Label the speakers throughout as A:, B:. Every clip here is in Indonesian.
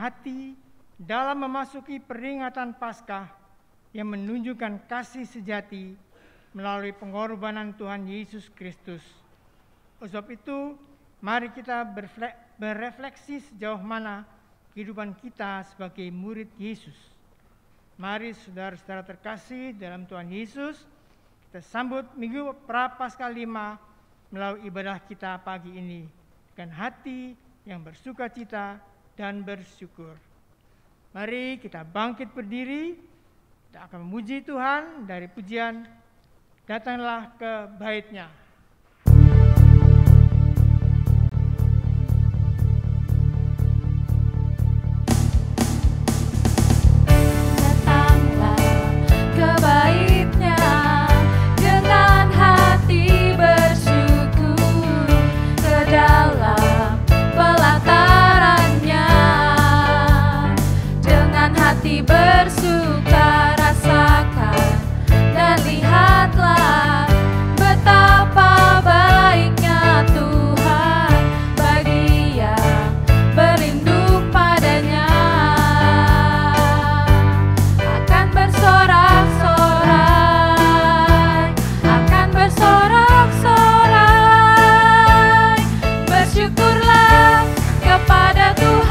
A: hati dalam memasuki peringatan Paskah yang menunjukkan kasih sejati melalui pengorbanan Tuhan Yesus Kristus. Oleh sebab itu, mari kita berefleksi sejauh mana kehidupan kita sebagai murid Yesus. Mari saudara-saudara terkasih dalam Tuhan Yesus, kita sambut Minggu Prapaskah 5 melalui ibadah kita pagi ini dengan hati yang bersukacita dan bersyukur. Mari kita bangkit berdiri, kita akan memuji Tuhan dari pujian Datanglah ke Bait-Nya.
B: Bersuka rasakan dan lihatlah betapa baiknya Tuhan bagi yang berlindung padanya. Akan bersorak-sorai, akan bersorak-sorai, bersyukurlah kepada Tuhan.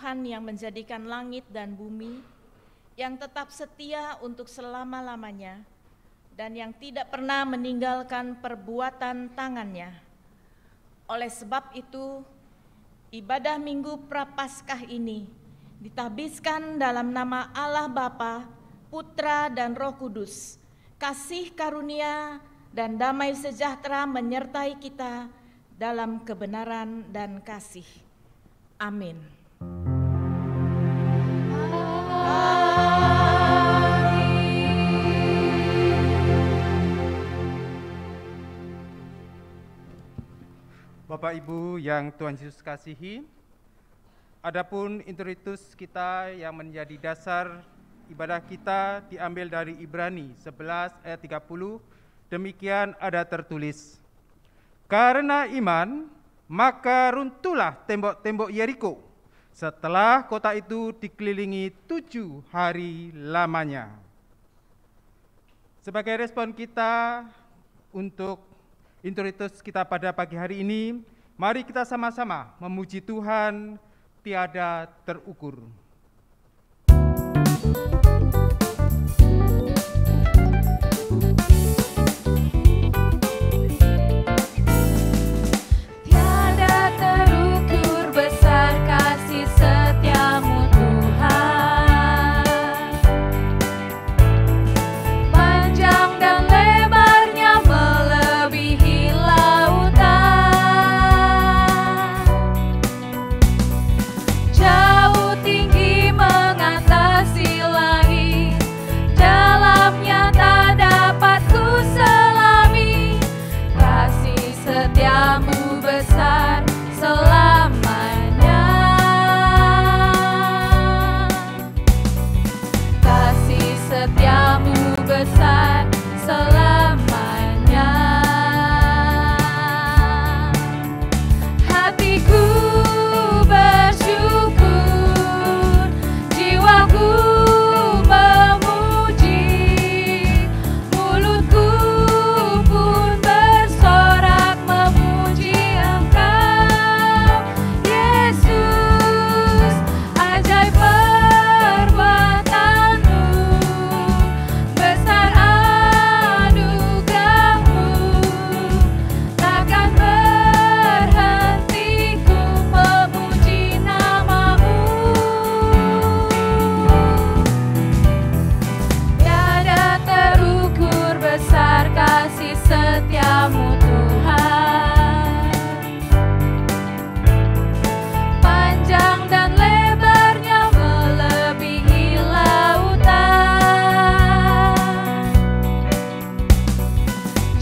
C: Tuhan yang menjadikan langit dan bumi, yang tetap setia untuk selama-lamanya, dan yang tidak pernah meninggalkan perbuatan tangannya. Oleh sebab itu, ibadah Minggu Prapaskah ini ditabiskan dalam nama Allah Bapa, Putra, dan Roh Kudus. Kasih karunia dan damai sejahtera menyertai kita dalam kebenaran dan kasih. Amin.
D: Bapak Ibu yang Tuhan Yesus kasihi, Adapun introitus kita yang menjadi dasar ibadah kita diambil dari Ibrani 11 ayat 30. Demikian ada tertulis, karena iman, maka runtuhlah tembok-tembok Yeriko setelah kota itu dikelilingi 7 hari lamanya. Sebagai respon kita untuk introitus kita pada pagi hari ini, mari kita sama-sama memuji Tuhan tiada terukur.
B: Tiada terukur besar kasih setiamu Tuhan, panjang dan lebarnya melebihi lautan, jauh tinggi mengatasi langit, dalamnya tak dapat ku selami, kasih setiamu besar selamanya, kasih setiamu besar selamanya. Hatiku bersyukur, jiwaku memuji, mulutku pun bersorak memuji Engkau, Yesus. Ajaib perbuatanmu, besar anugerahmu, takkan berhenti ku memuji namamu. Tiada terukur besar kasih setiamu Tuhan, panjang dan lebarnya melebihi lautan,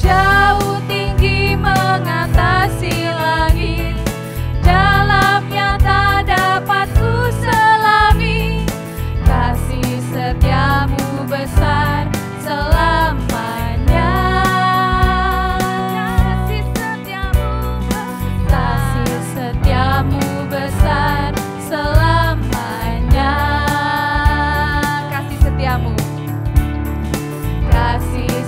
B: jauh tinggi mengatasi langit, dalamnya tak dapat ku selami, kasih setiamu besar selamanya, kasih setiamu besar selamanya, kasih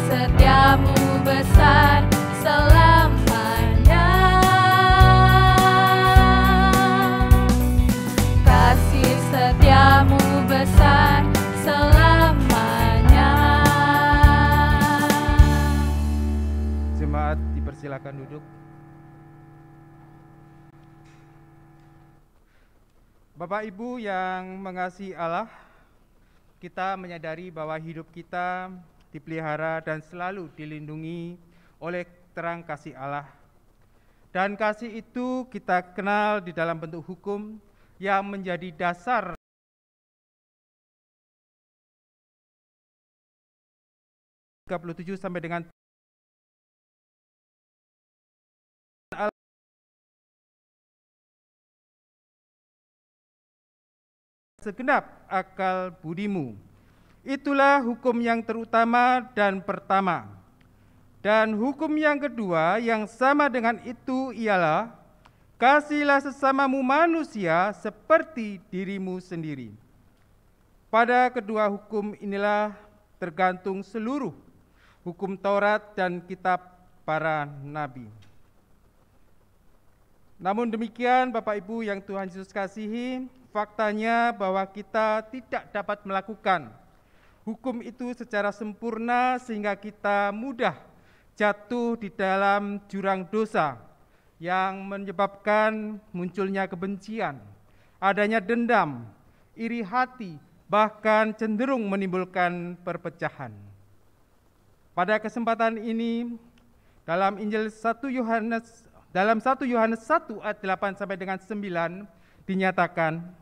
B: setiamu besar selamanya, kasih setiamu besar selamanya.
D: Jemaat dipersilakan duduk. Bapak Ibu yang mengasihi Allah, kita menyadari bahwa hidup kita dipelihara dan selalu dilindungi oleh terang kasih Allah. Dan kasih itu kita kenal di dalam bentuk hukum yang menjadi dasar 37 sampai dengan segenap akal budimu. Itulah hukum yang terutama dan pertama. Dan hukum yang kedua yang sama dengan itu ialah, kasihilah sesamamu manusia seperti dirimu sendiri. Pada kedua hukum inilah tergantung seluruh hukum Taurat dan kitab para nabi. Namun demikian Bapak Ibu yang Tuhan Yesus kasihi, faktanya bahwa kita tidak dapat melakukan hukum itu secara sempurna sehingga kita mudah jatuh di dalam jurang dosa yang menyebabkan munculnya kebencian, adanya dendam, iri hati, bahkan cenderung menimbulkan perpecahan. Pada kesempatan ini dalam Injil 1 Yohanes 1 ayat 8 sampai dengan 9 dinyatakan,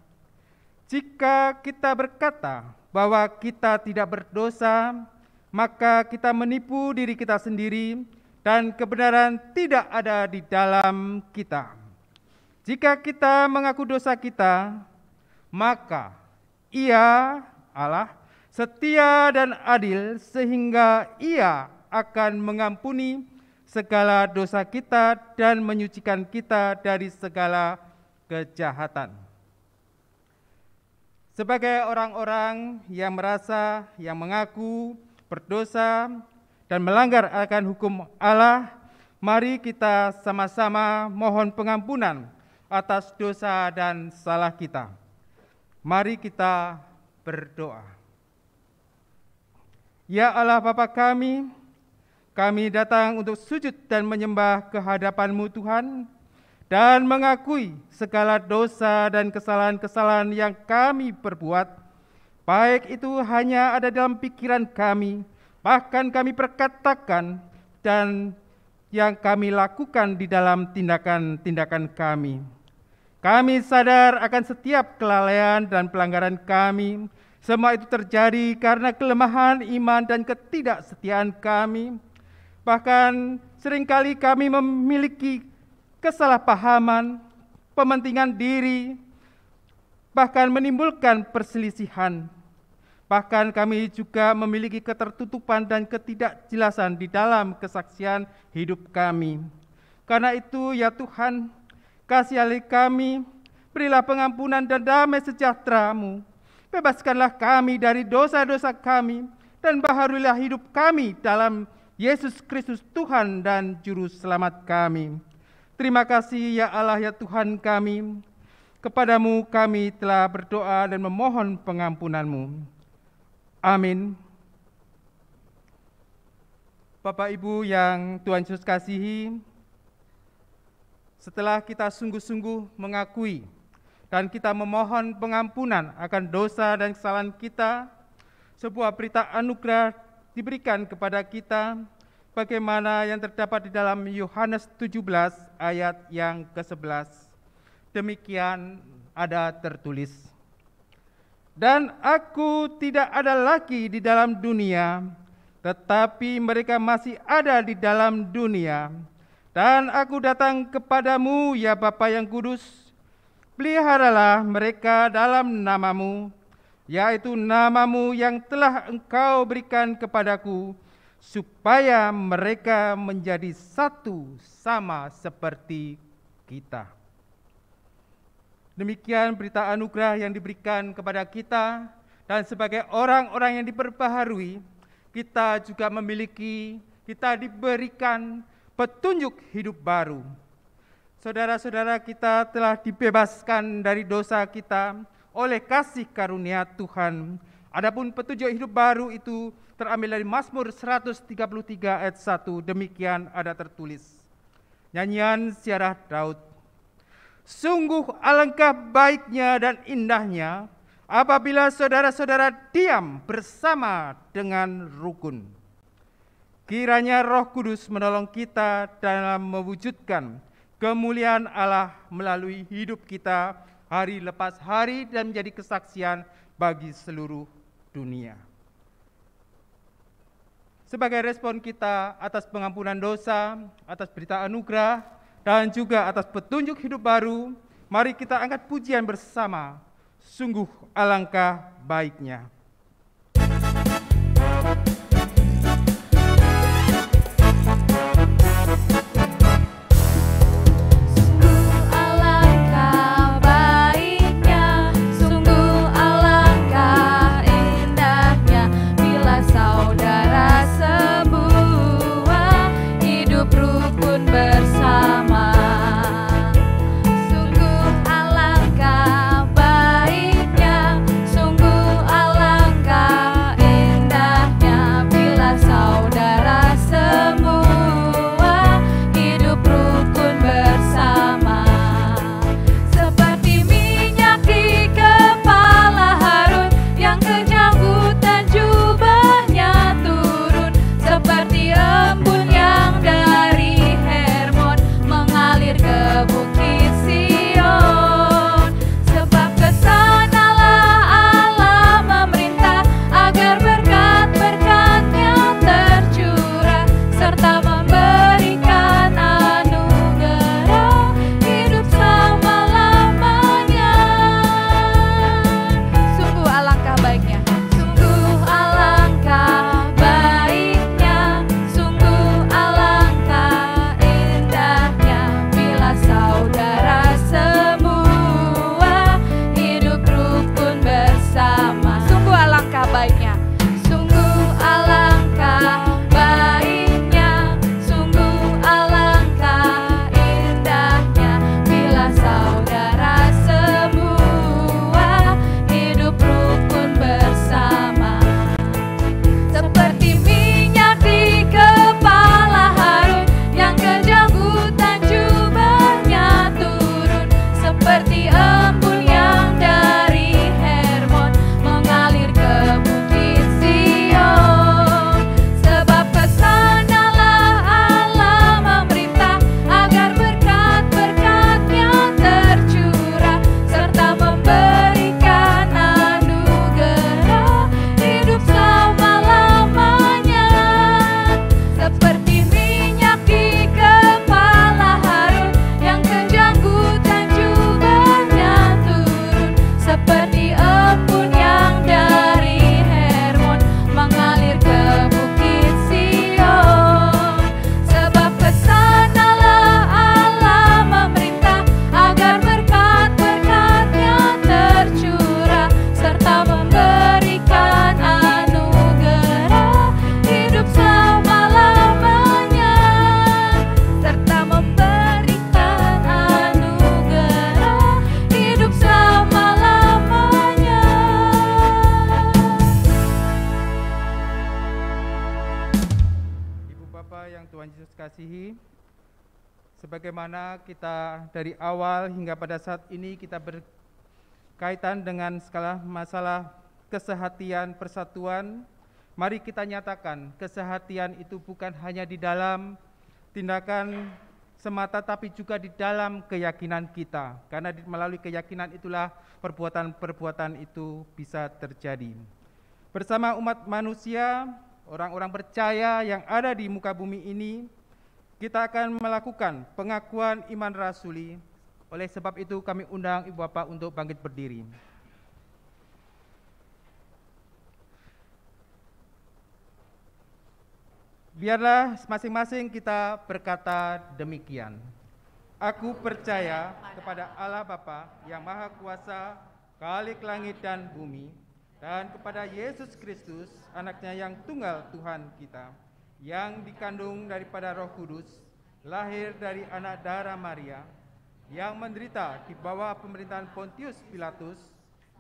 D: jika kita berkata bahwa kita tidak berdosa, maka kita menipu diri kita sendiri dan kebenaran tidak ada di dalam kita. Jika kita mengaku dosa kita, maka Ia, Allah, setia dan adil sehingga Ia akan mengampuni segala dosa kita dan menyucikan kita dari segala kejahatan. Sebagai orang-orang yang merasa, yang mengaku berdosa dan melanggar akan hukum Allah, mari kita sama-sama mohon pengampunan atas dosa dan salah kita. Mari kita berdoa. Ya Allah Bapa kami datang untuk sujud dan menyembah kehadapan-Mu Tuhan, dan mengakui segala dosa dan kesalahan-kesalahan yang kami perbuat, baik itu hanya ada dalam pikiran kami, bahkan kami perkatakan, dan yang kami lakukan di dalam tindakan-tindakan kami. Kami sadar akan setiap kelalaian dan pelanggaran kami. Semua itu terjadi karena kelemahan iman dan ketidaksetiaan kami. Bahkan seringkali kami memiliki kesalahpahaman, pementingan diri, bahkan menimbulkan perselisihan. Bahkan kami juga memiliki ketertutupan dan ketidakjelasan di dalam kesaksian hidup kami. Karena itu ya Tuhan, kasihani kami, berilah pengampunan dan damai sejahtera-Mu. Bebaskanlah kami dari dosa-dosa kami, dan baharulilah hidup kami dalam Yesus Kristus Tuhan dan Juru Selamat kami. Terima kasih ya Allah ya Tuhan kami, kepadamu kami telah berdoa dan memohon pengampunan-Mu. Amin. Bapak Ibu yang Tuhan Yesus kasihi, setelah kita sungguh-sungguh mengakui dan kita memohon pengampunan akan dosa dan kesalahan kita, sebuah berita anugerah diberikan kepada kita, bagaimana yang terdapat di dalam Yohanes 17 ayat yang ke-11. Demikian ada tertulis, "Dan aku tidak ada lagi di dalam dunia, tetapi mereka masih ada di dalam dunia. Dan aku datang kepadamu ya Bapa yang kudus, peliharalah mereka dalam nama-Mu, yaitu nama-Mu yang telah Engkau berikan kepadaku, supaya mereka menjadi satu sama seperti kita." Demikian berita anugerah yang diberikan kepada kita, dan sebagai orang-orang yang diperbaharui, kita juga kita diberikan petunjuk hidup baru. Saudara-saudara, kita telah dibebaskan dari dosa kita oleh kasih karunia Tuhan. Adapun petunjuk hidup baru itu terambil dari Mazmur 133 ayat 1, demikian ada tertulis. Nyanyian Ziarah Daud. "Sungguh alangkah baiknya dan indahnya apabila saudara-saudara diam bersama dengan rukun. Kiranya Roh Kudus menolong kita dalam mewujudkan kemuliaan Allah melalui hidup kita hari lepas hari dan menjadi kesaksian bagi seluruh dunia." Sebagai respon kita atas pengampunan dosa, atas berita anugerah, dan juga atas petunjuk hidup baru, mari kita angkat pujian bersama, "Sungguh alangkah baiknya."
B: Sungguh alangkah baiknya, sungguh alangkah
D: Tuhan Yesus kasihi, sebagaimana kita dari awal hingga pada saat ini kita berkaitan dengan segala masalah kesehatian persatuan, mari kita nyatakan kesehatian itu bukan hanya di dalam tindakan semata, tapi juga di dalam keyakinan kita, karena melalui keyakinan itulah perbuatan-perbuatan itu bisa terjadi. Bersama umat manusia, orang-orang percaya yang ada di muka bumi ini, kita akan melakukan pengakuan iman rasuli. Oleh sebab itu kami undang Ibu Bapak untuk bangkit berdiri. Biarlah masing-masing kita berkata demikian. Aku percaya kepada Allah Bapa yang Maha Kuasa, Khalik langit dan bumi, dan kepada Yesus Kristus, anaknya yang tunggal Tuhan kita, yang dikandung daripada Roh Kudus, lahir dari anak darah Maria, yang menderita di bawah pemerintahan Pontius Pilatus,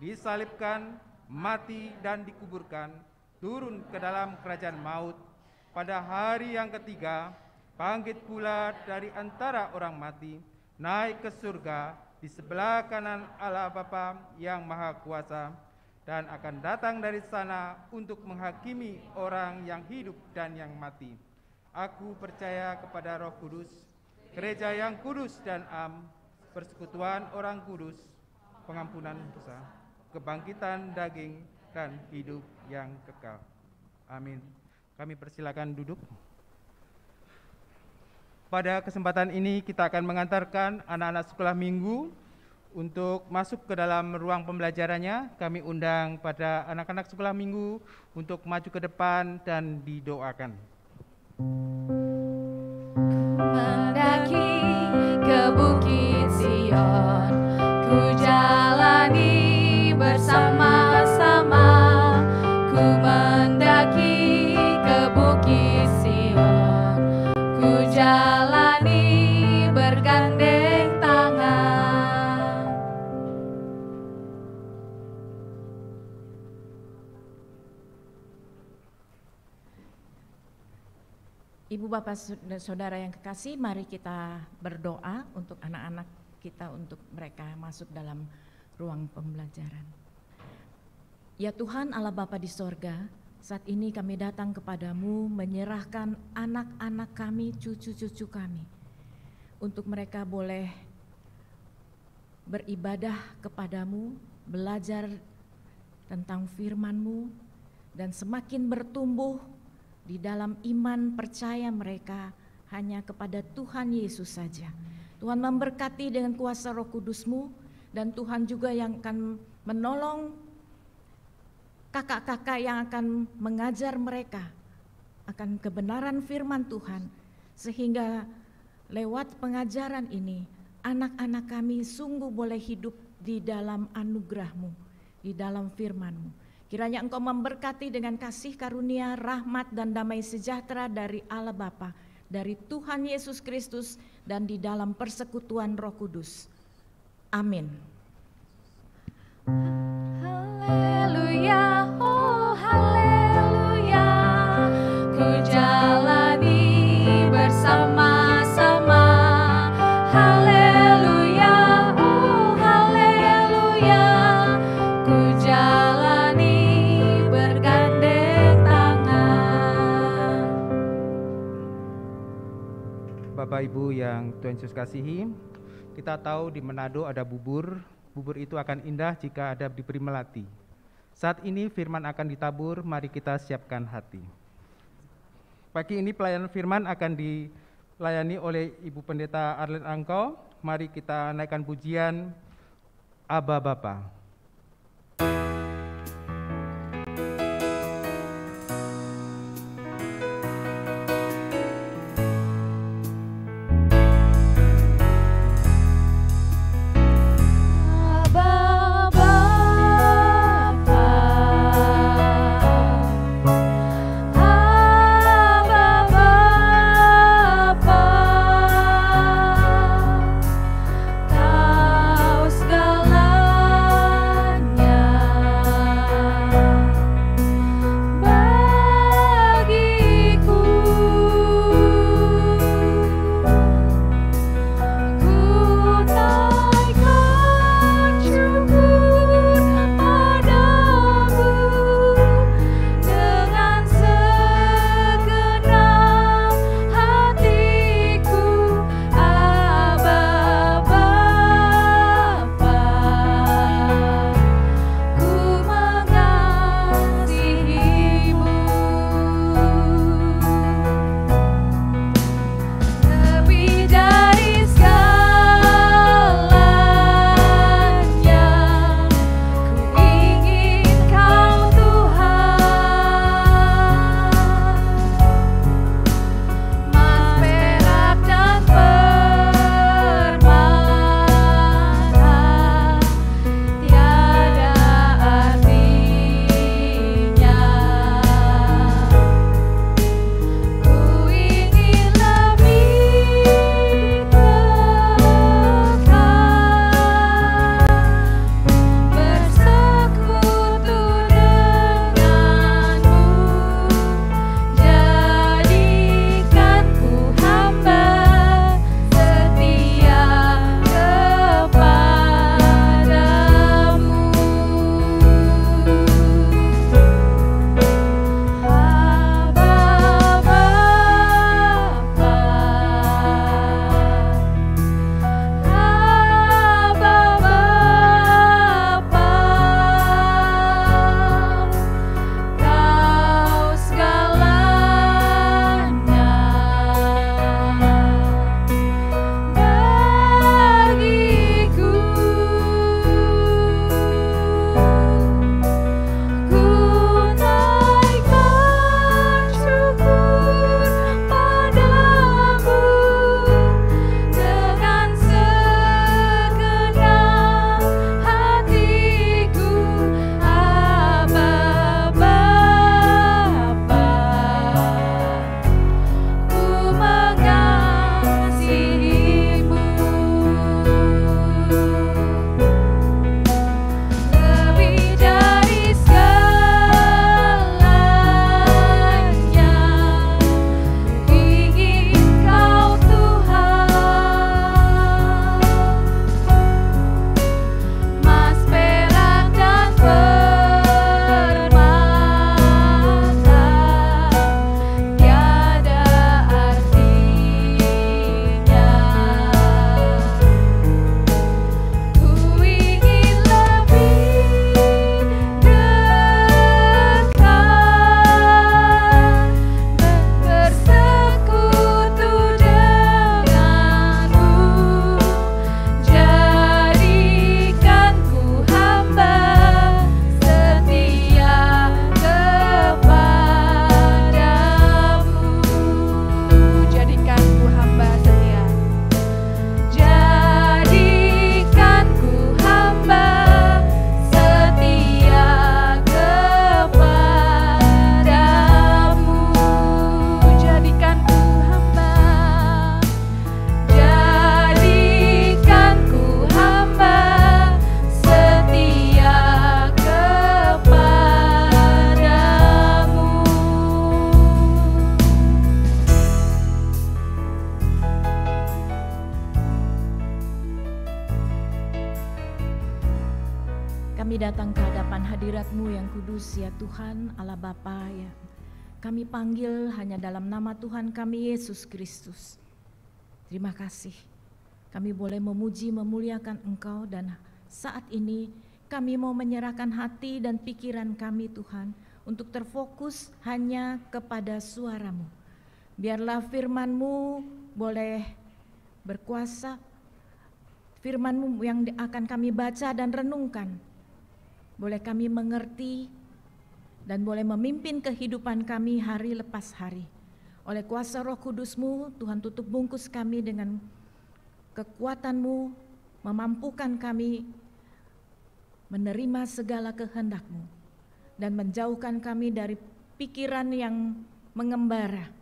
D: disalibkan, mati dan dikuburkan, turun ke dalam kerajaan maut, pada hari yang ketiga, bangkit pula dari antara orang mati, naik ke surga di sebelah kanan Allah Bapa yang Maha Kuasa, dan akan datang dari sana untuk menghakimi orang yang hidup dan yang mati. Aku percaya kepada Roh Kudus, gereja yang kudus dan am, persekutuan orang kudus, pengampunan dosa, kebangkitan daging, dan hidup yang kekal. Amin. Kami persilakan duduk. Pada kesempatan ini kita akan mengantarkan anak-anak sekolah minggu untuk masuk ke dalam ruang pembelajarannya. Kami undang pada anak-anak sekolah minggu untuk maju ke depan dan didoakan.
B: Mendaki ke Bukit Sion, ku jalani bersama-sama. Ku mendaki ke Bukit Sion, ku jalani bergandeng tangan.
C: Ibu Bapak Saudara yang kekasih, mari kita berdoa untuk anak-anak kita, untuk mereka masuk dalam ruang pembelajaran. Ya Tuhan Allah Bapa di sorga, saat ini kami datang kepadamu menyerahkan anak-anak kami, cucu-cucu kami, untuk mereka boleh beribadah kepadamu, belajar tentang firman-Mu, dan semakin bertumbuh di dalam iman percaya mereka hanya kepada Tuhan Yesus saja. Tuhan memberkati dengan kuasa Roh Kudus-Mu, dan Tuhan juga yang akan menolong kakak-kakak yang akan mengajar mereka akan kebenaran firman Tuhan, sehingga lewat pengajaran ini anak-anak kami sungguh boleh hidup di dalam anugerah-Mu, di dalam firman-Mu. Kiranya Engkau memberkati dengan kasih karunia, rahmat dan damai sejahtera dari Allah Bapa, dari Tuhan Yesus Kristus, dan di dalam persekutuan Roh Kudus. Amin.
B: Haleluya, oh haleluya, ku jalani bersama-sama. Haleluya, oh haleluya, ku jalani bergandeng tangan.
D: Bapak Ibu yang Tuhan Yesus kasihi, kita tahu di Manado ada bubur. Bubur itu akan indah jika ada diberi melati. Saat ini firman akan ditabur, mari kita siapkan hati. Pagi ini pelayanan firman akan dilayani oleh Ibu Pendeta Arlene Angko. Mari kita naikkan pujian Aba Bapa.
B: Kau segala
C: datang ke hadapan hadirat-Mu yang kudus ya Tuhan Allah Bapa ya. Kami panggil hanya dalam nama Tuhan kami Yesus Kristus. Terima kasih. Kami boleh memuji memuliakan Engkau dan saat ini kami mau menyerahkan hati dan pikiran kami Tuhan untuk terfokus hanya kepada suara-Mu. Biarlah firman-Mu boleh berkuasa, firman-Mu yang akan kami baca dan renungkan, boleh kami mengerti dan boleh memimpin kehidupan kami hari lepas hari. Oleh kuasa Roh Kudus-Mu, Tuhan tutup bungkus kami dengan kekuatan-Mu, memampukan kami menerima segala kehendak-Mu dan menjauhkan kami dari pikiran yang mengembara.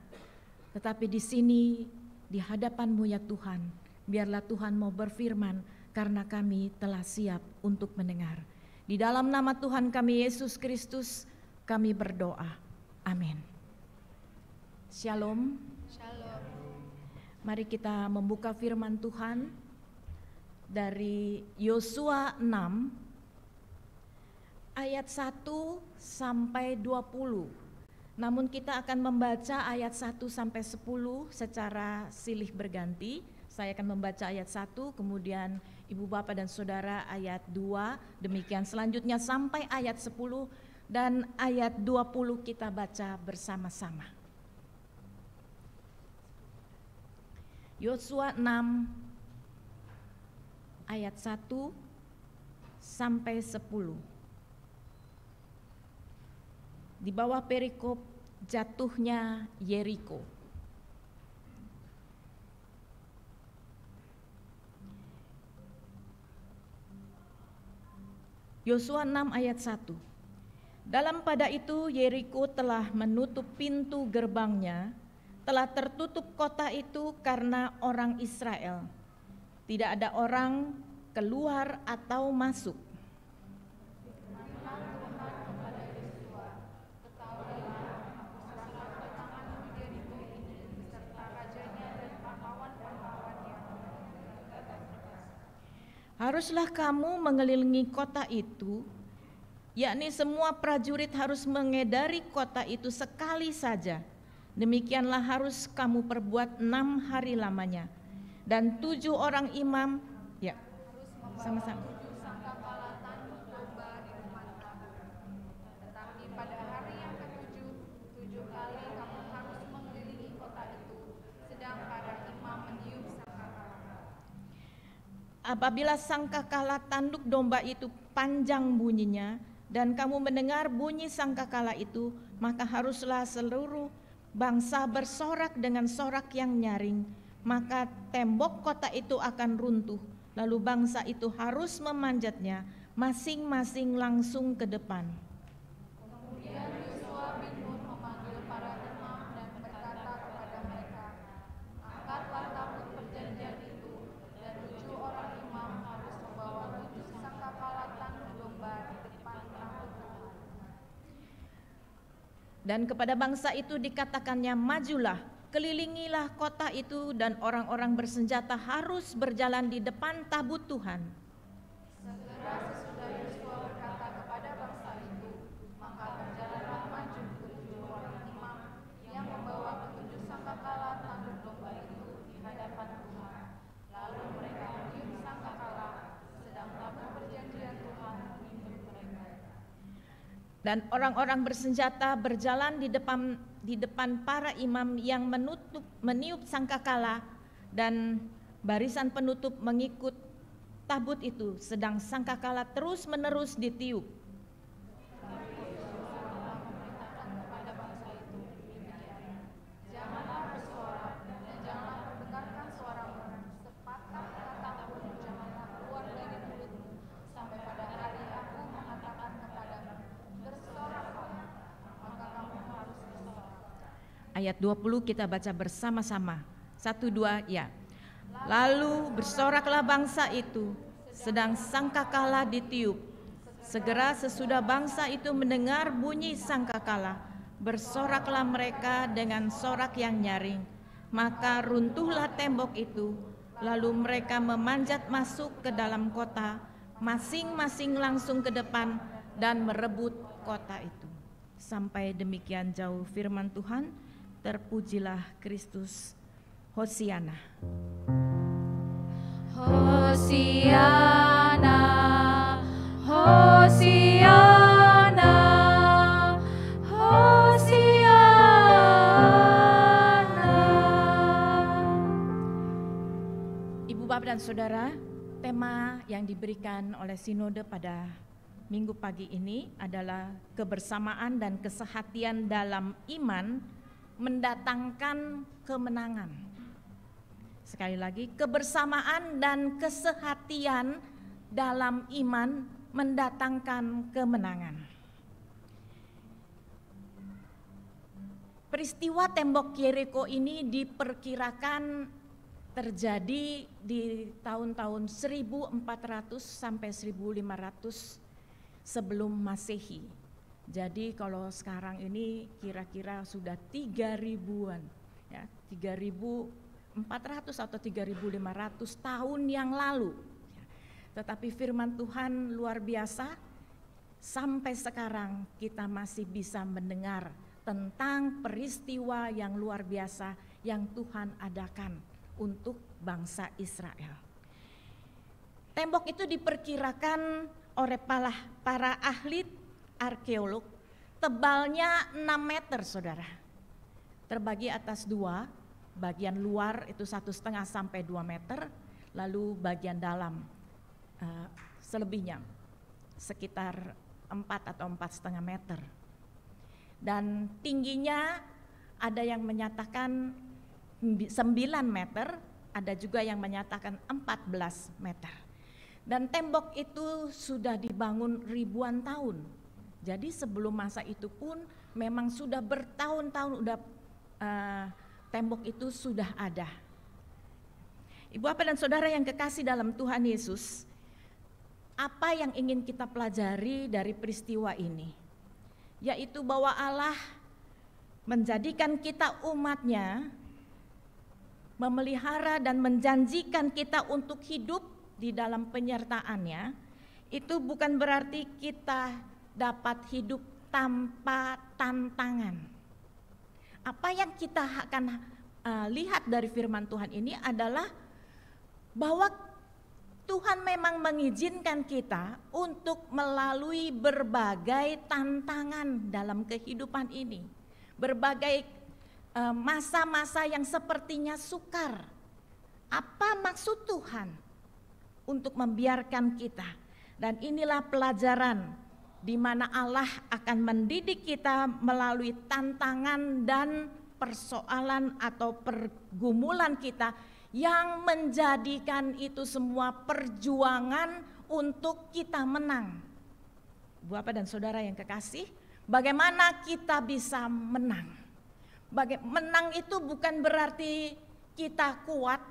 C: Tetapi di sini, di hadapan-Mu ya Tuhan, biarlah Tuhan mau berfirman karena kami telah siap untuk mendengar. Di dalam nama Tuhan kami Yesus Kristus, kami berdoa. Amin. Shalom.
B: Shalom.
C: Mari kita membuka firman Tuhan dari Yosua 6 ayat 1 sampai 20. Namun kita akan membaca ayat 1 sampai 10 secara silih berganti. Saya akan membaca ayat 1, kemudian Ibu Bapak dan Saudara ayat 2, demikian selanjutnya sampai ayat 10 dan ayat 20 kita baca bersama-sama. Yosua 6 ayat 1 sampai 10. Di bawah perikop jatuhnya Yeriko. Yosua 6 ayat 1. Dalam pada itu Yeriko telah menutup pintu gerbangnya, telah tertutup kota itu karena orang Israel. Tidak ada orang keluar atau masuk. Haruslah kamu mengelilingi kota itu, yakni semua prajurit harus mengedari kota itu sekali saja. Demikianlah harus kamu perbuat 6 hari lamanya. Dan 7 orang imam, ya, sama-sama.
B: Tetapi pada hari yang ke-7, 7 kali kamu harus mengelilingi kota itu, sedang para imam meniup sangkakala.
C: Apabila sangkakala tanduk domba itu panjang bunyinya, dan kamu mendengar bunyi sangkakala itu, maka haruslah seluruh bangsa bersorak dengan sorak yang nyaring, maka tembok kota itu akan runtuh, lalu bangsa itu harus memanjatnya, masing-masing langsung ke depan.
B: Kemudian Yosua bin Nun memanggil para imam dan berkata kepada mereka, angkatlah tabut perjanjian itu, dan 7 orang imam harus membawa 7 sangkakala tanduk domba di depan tabut Tuhan.
C: Dan kepada bangsa itu dikatakannya, majulah, kelilingilah kota itu, dan orang-orang bersenjata harus berjalan di depan tabut Tuhan.
B: Segera sesudah Yosua berkata kepada bangsa itu, maka berjalanlah maju ke-7 orang imam yang membawa ke-7 sangkakala tanduk domba itu di hadapan Tuhan. Lalu mereka meniup sangkakala, sedang tabut perjanjian Tuhan memimpin mereka.
C: Dan orang-orang bersenjata berjalan di depan para imam yang meniup sangkakala, dan barisan penutup mengikut tabut itu, sedang sangkakala terus-menerus ditiup.
B: Janganlah bersorak dan janganlah perdengarkan suaramu, sepatah kata pun janganlah keluar dari mulutmu, sampai pada hari aku mengatakan kepadamu, bersoraklah, maka kamu harus bersorak.
C: Ayat 20 kita baca bersama-sama. 1, 2, ya. Lalu bersoraklah bangsa itu, sedang sangkakala ditiup. Segera sesudah bangsa itu mendengar bunyi sangkakala, bersoraklah mereka dengan sorak yang nyaring. Maka runtuhlah tembok itu, lalu mereka memanjat masuk ke dalam kota, masing-masing langsung ke depan dan merebut kota itu. Sampai demikian jauh firman Tuhan, terpujilah Kristus. Hosiana.
B: Hosiana, Hosiana, Hosiana.
C: Ibu Bapak dan Saudara, tema yang diberikan oleh Sinode pada Minggu pagi ini adalah kebersamaan dan kesehatian dalam iman mendatangkan kemenangan. Sekali lagi, kebersamaan dan kesehatian dalam iman mendatangkan kemenangan. Peristiwa tembok Yeriko ini diperkirakan terjadi di tahun-tahun 1400 sampai 1500 sebelum Masehi. Jadi kalau sekarang ini kira-kira sudah 3000-an, ya, 3400 atau 3500 tahun yang lalu. Tetapi firman Tuhan luar biasa, sampai sekarang kita masih bisa mendengar tentang peristiwa yang luar biasa yang Tuhan adakan untuk bangsa Israel. Tembok itu diperkirakan oleh para ahli arkeolog tebalnya 6 meter, saudara. Terbagi atas 2, bagian luar itu 1,5 sampai 2 meter, lalu bagian dalam selebihnya sekitar 4 atau 4,5 meter. Dan tingginya ada yang menyatakan 9 meter, ada juga yang menyatakan 14 meter. Dan tembok itu sudah dibangun ribuan tahun. Jadi sebelum masa itu pun memang sudah bertahun-tahun tembok itu sudah ada. Ibu Bapak dan Saudara yang kekasih dalam Tuhan Yesus, apa yang ingin kita pelajari dari peristiwa ini? Yaitu bahwa Allah menjadikan kita umat-Nya, memelihara dan menjanjikan kita untuk hidup di dalam penyertaan-Nya. Itu bukan berarti kita dapat hidup tanpa tantangan. Apa yang kita akan lihat dari firman Tuhan ini adalah bahwa Tuhan memang mengizinkan kita untuk melalui berbagai tantangan dalam kehidupan ini. Berbagai masa-masa yang sepertinya sukar. Apa maksud Tuhan untuk membiarkan kita? Dan inilah pelajaran di mana Allah akan mendidik kita melalui tantangan dan persoalan atau pergumulan kita yang menjadikan itu semua perjuangan untuk kita menang. Bapak dan Saudara yang kekasih, bagaimana kita bisa menang? Menang itu bukan berarti kita kuat,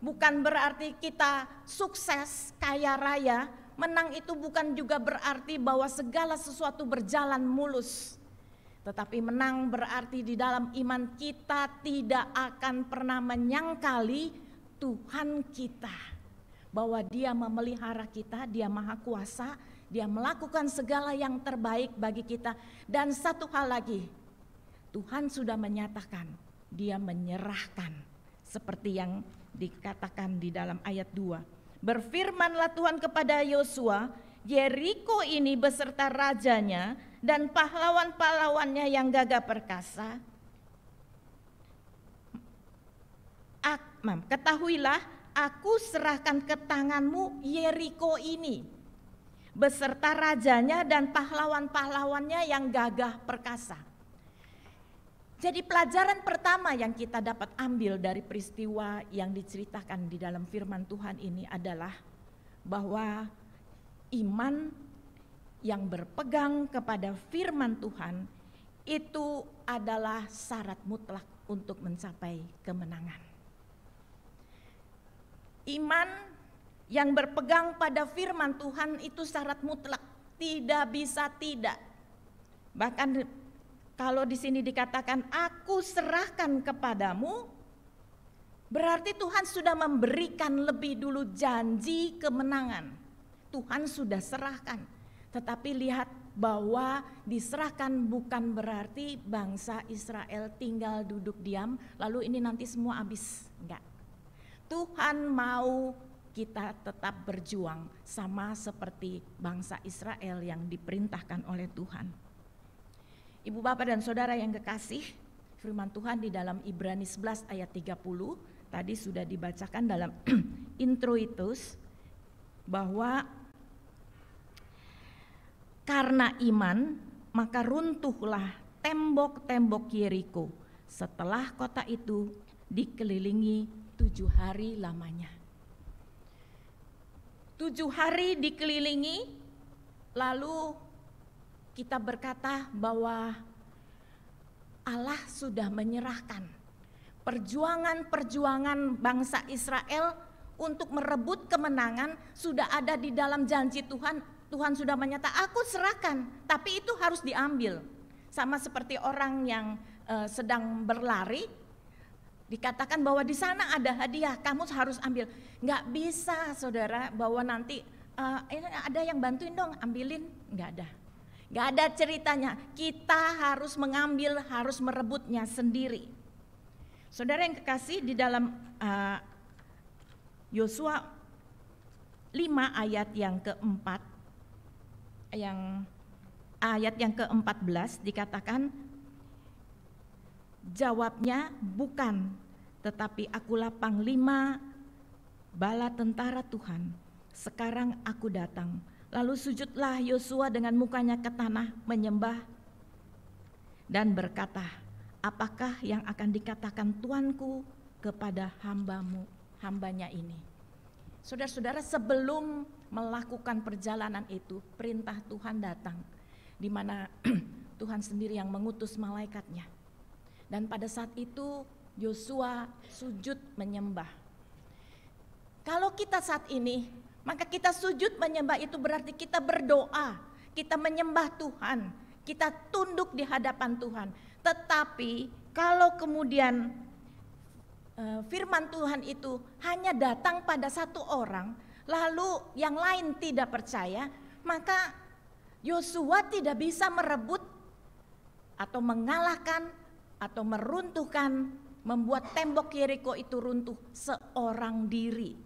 C: bukan berarti kita sukses, kaya raya. Menang itu bukan juga berarti bahwa segala sesuatu berjalan mulus. Tetapi menang berarti di dalam iman kita tidak akan pernah menyangkali Tuhan kita. Bahwa Dia memelihara kita, Dia Maha Kuasa, Dia melakukan segala yang terbaik bagi kita. Dan satu hal lagi, Tuhan sudah menyatakan, Dia menyerahkan. Seperti yang dikatakan di dalam ayat 2. Berfirmanlah Tuhan kepada Yosua, Yeriko ini beserta rajanya dan pahlawan-pahlawannya yang gagah perkasa. Ketahuilah, aku serahkan ke tanganmu Yeriko ini, beserta rajanya dan pahlawan-pahlawannya yang gagah perkasa. Jadi pelajaran pertama yang kita dapat ambil dari peristiwa yang diceritakan di dalam firman Tuhan ini adalah bahwa iman yang berpegang kepada firman Tuhan itu adalah syarat mutlak untuk mencapai kemenangan. Iman yang berpegang pada firman Tuhan itu syarat mutlak, tidak bisa tidak. Bahkan kalau di sini dikatakan aku serahkan kepadamu, berarti Tuhan sudah memberikan lebih dulu janji kemenangan. Tuhan sudah serahkan. Tetapi lihat bahwa diserahkan bukan berarti bangsa Israel tinggal duduk diam, lalu ini nanti semua habis. Enggak. Tuhan mau kita tetap berjuang sama seperti bangsa Israel yang diperintahkan oleh Tuhan. Ibu bapak dan saudara yang kekasih, firman Tuhan di dalam Ibrani 11 ayat 30 tadi sudah dibacakan dalam intro itu, bahwa karena iman maka runtuhlah tembok-tembok Yeriko setelah kota itu dikelilingi 7 hari lamanya. 7 hari dikelilingi, lalu kita berkata bahwa Allah sudah menyerahkan perjuangan bangsa Israel untuk merebut kemenangan sudah ada di dalam janji Tuhan. Tuhan sudah menyatakan, aku serahkan, tapi itu harus diambil. Sama seperti orang yang sedang berlari, dikatakan bahwa di sana ada hadiah, kamu harus ambil. Nggak bisa saudara, bahwa nanti ada yang bantuin dong, ambilin. Nggak ada. Nggak ada ceritanya, kita harus mengambil, harus merebutnya sendiri. Saudara yang kekasih, di dalam Yosua 5 ayat yang keempat, ayat yang ke-14 dikatakan, jawabnya, bukan, tetapi akulah panglima bala tentara Tuhan. Sekarang aku datang. Lalu sujudlah Yosua dengan mukanya ke tanah menyembah dan berkata, apakah yang akan dikatakan Tuanku kepada hambanya ini? Saudara-saudara, sebelum melakukan perjalanan itu, perintah Tuhan datang, di mana Tuhan sendiri yang mengutus malaikatnya. Dan pada saat itu Yosua sujud menyembah. Kalau kita saat ini, maka kita sujud menyembah itu berarti kita berdoa, kita menyembah Tuhan, kita tunduk di hadapan Tuhan. Tetapi kalau kemudian firman Tuhan itu hanya datang pada satu orang, lalu yang lain tidak percaya, maka Yosua tidak bisa merebut atau mengalahkan atau meruntuhkan, membuat tembok Yeriko itu runtuh seorang diri.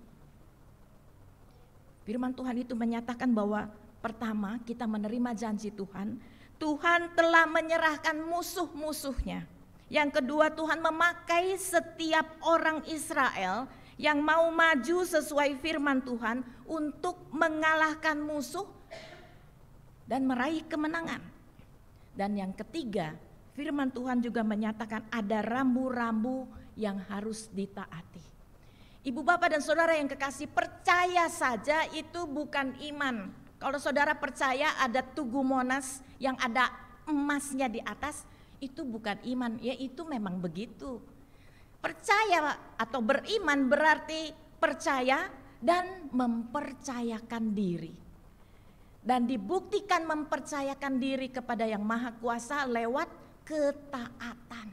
C: Firman Tuhan itu menyatakan bahwa pertama kita menerima janji Tuhan, Tuhan telah menyerahkan musuh-musuhnya. Yang kedua, Tuhan memakai setiap orang Israel yang mau maju sesuai firman Tuhan untuk mengalahkan musuh dan meraih kemenangan. Dan yang ketiga, firman Tuhan juga menyatakan ada rambu-rambu yang harus ditaati. Ibu bapak dan saudara yang kekasih, percaya saja itu bukan iman. Kalau saudara percaya ada Tugu Monas yang ada emasnya di atas, itu bukan iman, ya itu memang begitu. Percaya atau beriman berarti percaya dan mempercayakan diri. Dan dibuktikan mempercayakan diri kepada Yang Maha Kuasa lewat ketaatan.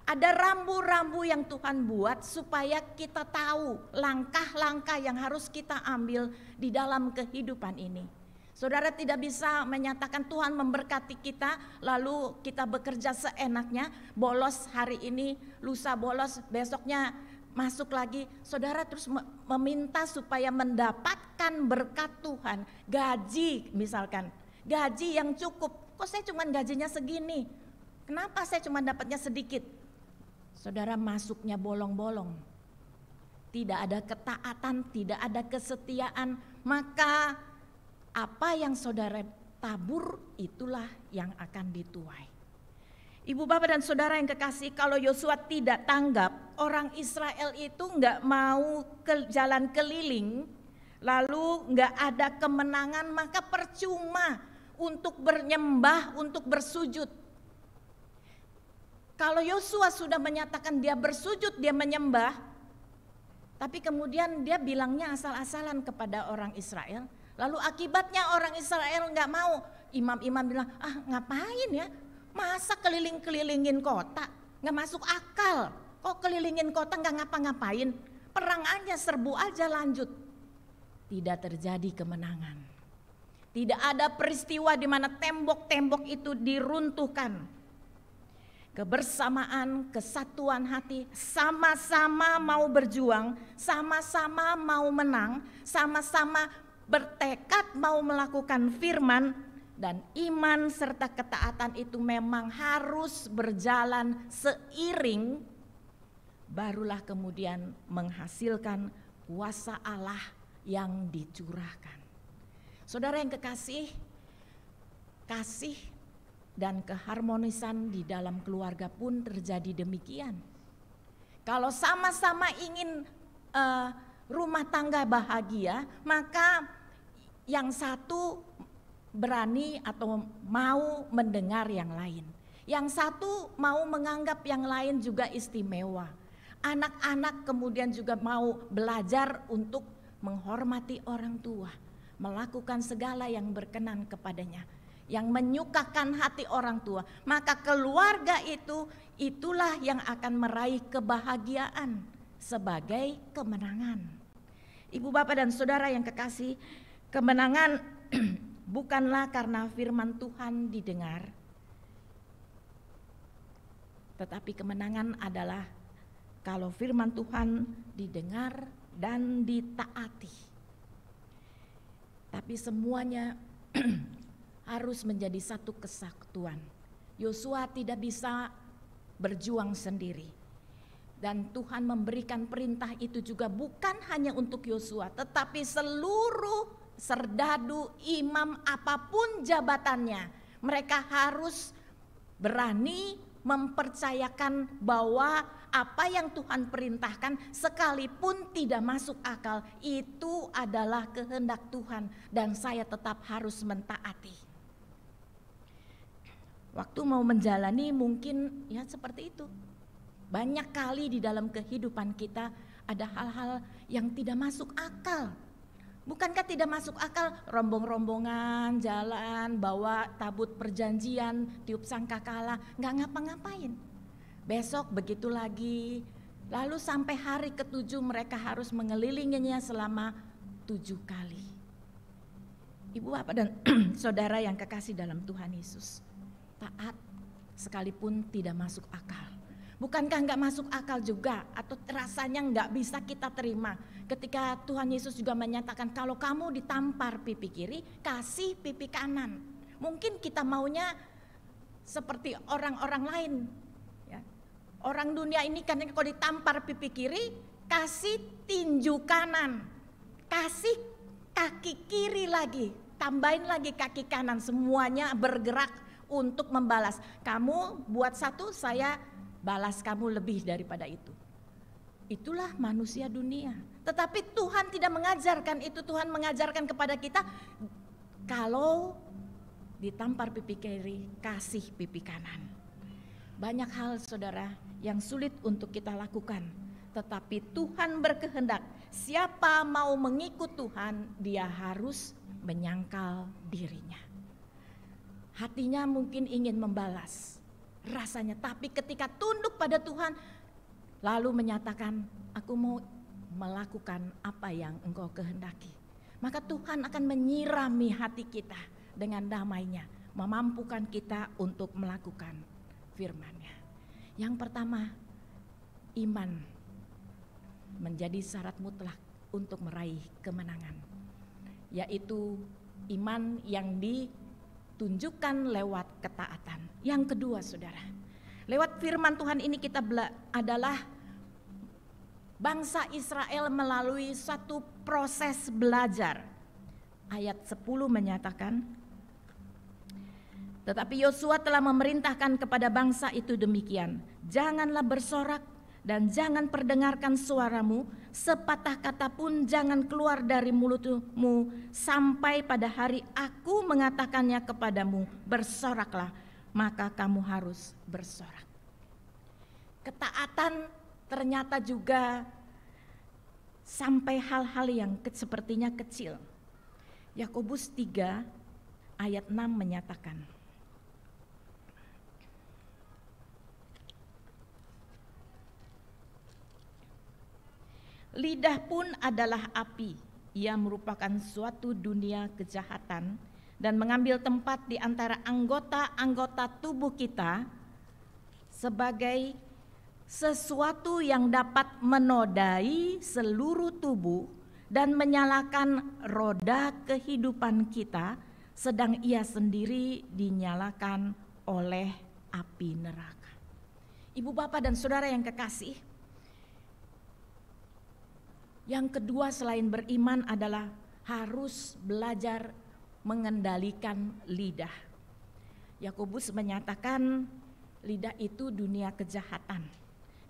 C: Ada rambu-rambu yang Tuhan buat supaya kita tahu langkah-langkah yang harus kita ambil di dalam kehidupan ini. Saudara tidak bisa menyatakan Tuhan memberkati kita lalu kita bekerja seenaknya, bolos hari ini, lusa bolos, besoknya masuk lagi. Saudara terus meminta supaya mendapatkan berkat Tuhan, gaji misalkan, gaji yang cukup. Kok saya cuma gajinya segini? Kenapa saya cuma dapatnya sedikit? Saudara masuknya bolong-bolong. Tidak ada ketaatan, tidak ada kesetiaan, maka apa yang saudara tabur itulah yang akan dituai. Ibu bapak dan saudara yang kekasih, kalau Yosua tidak tanggap, orang Israel itu enggak mau ke jalan keliling, lalu enggak ada kemenangan, maka percuma untuk bernyembah, untuk bersujud. Kalau Yosua sudah menyatakan dia bersujud, dia menyembah, tapi kemudian dia bilangnya asal-asalan kepada orang Israel. Lalu akibatnya orang Israel nggak mau. Imam-imam bilang, ngapain ya? Masa keliling-kelilingin kota? Nggak masuk akal. Kok kelilingin kota nggak ngapa-ngapain? Perang aja, serbu aja lanjut. tidak terjadi kemenangan. Tidak ada peristiwa di mana tembok-tembok itu diruntuhkan. Kebersamaan, kesatuan hati, sama-sama mau berjuang, sama-sama mau menang, sama-sama bertekad mau melakukan firman, dan iman serta ketaatan itu memang harus berjalan seiring, barulah kemudian menghasilkan kuasa Allah yang dicurahkan. Saudara yang kekasih, kasih dan keharmonisan di dalam keluarga pun terjadi demikian. Kalau sama-sama ingin rumah tangga bahagia, maka yang satu berani atau mau mendengar yang lain. Yang satu mau menganggap yang lain juga istimewa. Anak-anak kemudian juga mau belajar untuk menghormati orang tua, melakukan segala yang berkenan kepadanya, yang menyukakan hati orang tua. Maka keluarga itulah yang akan meraih kebahagiaan sebagai kemenangan. Ibu, bapak, dan saudara yang kekasih, kemenangan bukanlah karena firman Tuhan didengar, tetapi kemenangan adalah kalau firman Tuhan didengar dan ditaati. Tapi semuanya harus menjadi satu kesatuan. Yosua tidak bisa berjuang sendiri. Dan Tuhan memberikan perintah itu juga bukan hanya untuk Yosua, tetapi seluruh serdadu, imam, apapun jabatannya, mereka harus berani mempercayakan bahwa apa yang Tuhan perintahkan sekalipun tidak masuk akal, itu adalah kehendak Tuhan dan saya tetap harus mentaati. Waktu mau menjalani mungkin ya seperti itu. Banyak kali di dalam kehidupan kita ada hal-hal yang tidak masuk akal. Bukankah tidak masuk akal rombong-rombongan jalan, bawa tabut perjanjian, tiup sangkakala, nggak ngapa-ngapain. Besok begitu lagi, lalu sampai hari ke-7 mereka harus mengelilinginya selama 7 kali. Ibu, bapak, dan saudara yang kekasih dalam Tuhan Yesus, taat sekalipun tidak masuk akal. Bukankah nggak masuk akal juga atau rasanya nggak bisa kita terima ketika Tuhan Yesus juga menyatakan kalau kamu ditampar pipi kiri, kasih pipi kanan. Mungkin kita maunya seperti orang-orang lain. Ya. Orang dunia ini kan kalau ditampar pipi kiri, kasih tinju kanan, kasih kaki kiri lagi, tambahin lagi kaki kanan, semuanya bergerak untuk membalas. Kamu buat satu, saya balas kamu lebih daripada itu. Itulah manusia dunia. Tetapi Tuhan tidak mengajarkan itu. Tuhan mengajarkan kepada kita, kalau ditampar pipi kiri, kasih pipi kanan. Banyak hal saudara yang sulit untuk kita lakukan. Tetapi Tuhan berkehendak, siapa mau mengikut Tuhan, dia harus menyangkal dirinya. Hatinya mungkin ingin membalas rasanya, tapi ketika tunduk pada Tuhan lalu menyatakan aku mau melakukan apa yang Engkau kehendaki, maka Tuhan akan menyirami hati kita dengan damai-Nya, memampukan kita untuk melakukan firman-Nya. Yang pertama, iman menjadi syarat mutlak untuk meraih kemenangan, yaitu iman yang ditunjukkan lewat ketaatan. Yang kedua saudara, lewat firman Tuhan ini kita adalah bangsa Israel melalui satu proses belajar. Ayat 10 menyatakan, tetapi Yosua telah memerintahkan kepada bangsa itu demikian, janganlah bersorak dan jangan perdengarkan suaramu, sepatah kata pun jangan keluar dari mulutmu sampai pada hari aku mengatakannya kepadamu, bersoraklah, maka kamu harus bersorak. Ketaatan ternyata juga sampai hal-hal yang sepertinya kecil. Yakobus 3 ayat 6 menyatakan, lidah pun adalah api ia merupakan suatu dunia kejahatan dan mengambil tempat di antara anggota-anggota tubuh kita sebagai sesuatu yang dapat menodai seluruh tubuh dan menyalakan roda kehidupan kita, sedang ia sendiri dinyalakan oleh api neraka. Ibu, bapak, dan saudara yang kekasih, yang kedua selain beriman adalah harus belajar mengendalikan lidah. Yakobus menyatakan lidah itu dunia kejahatan,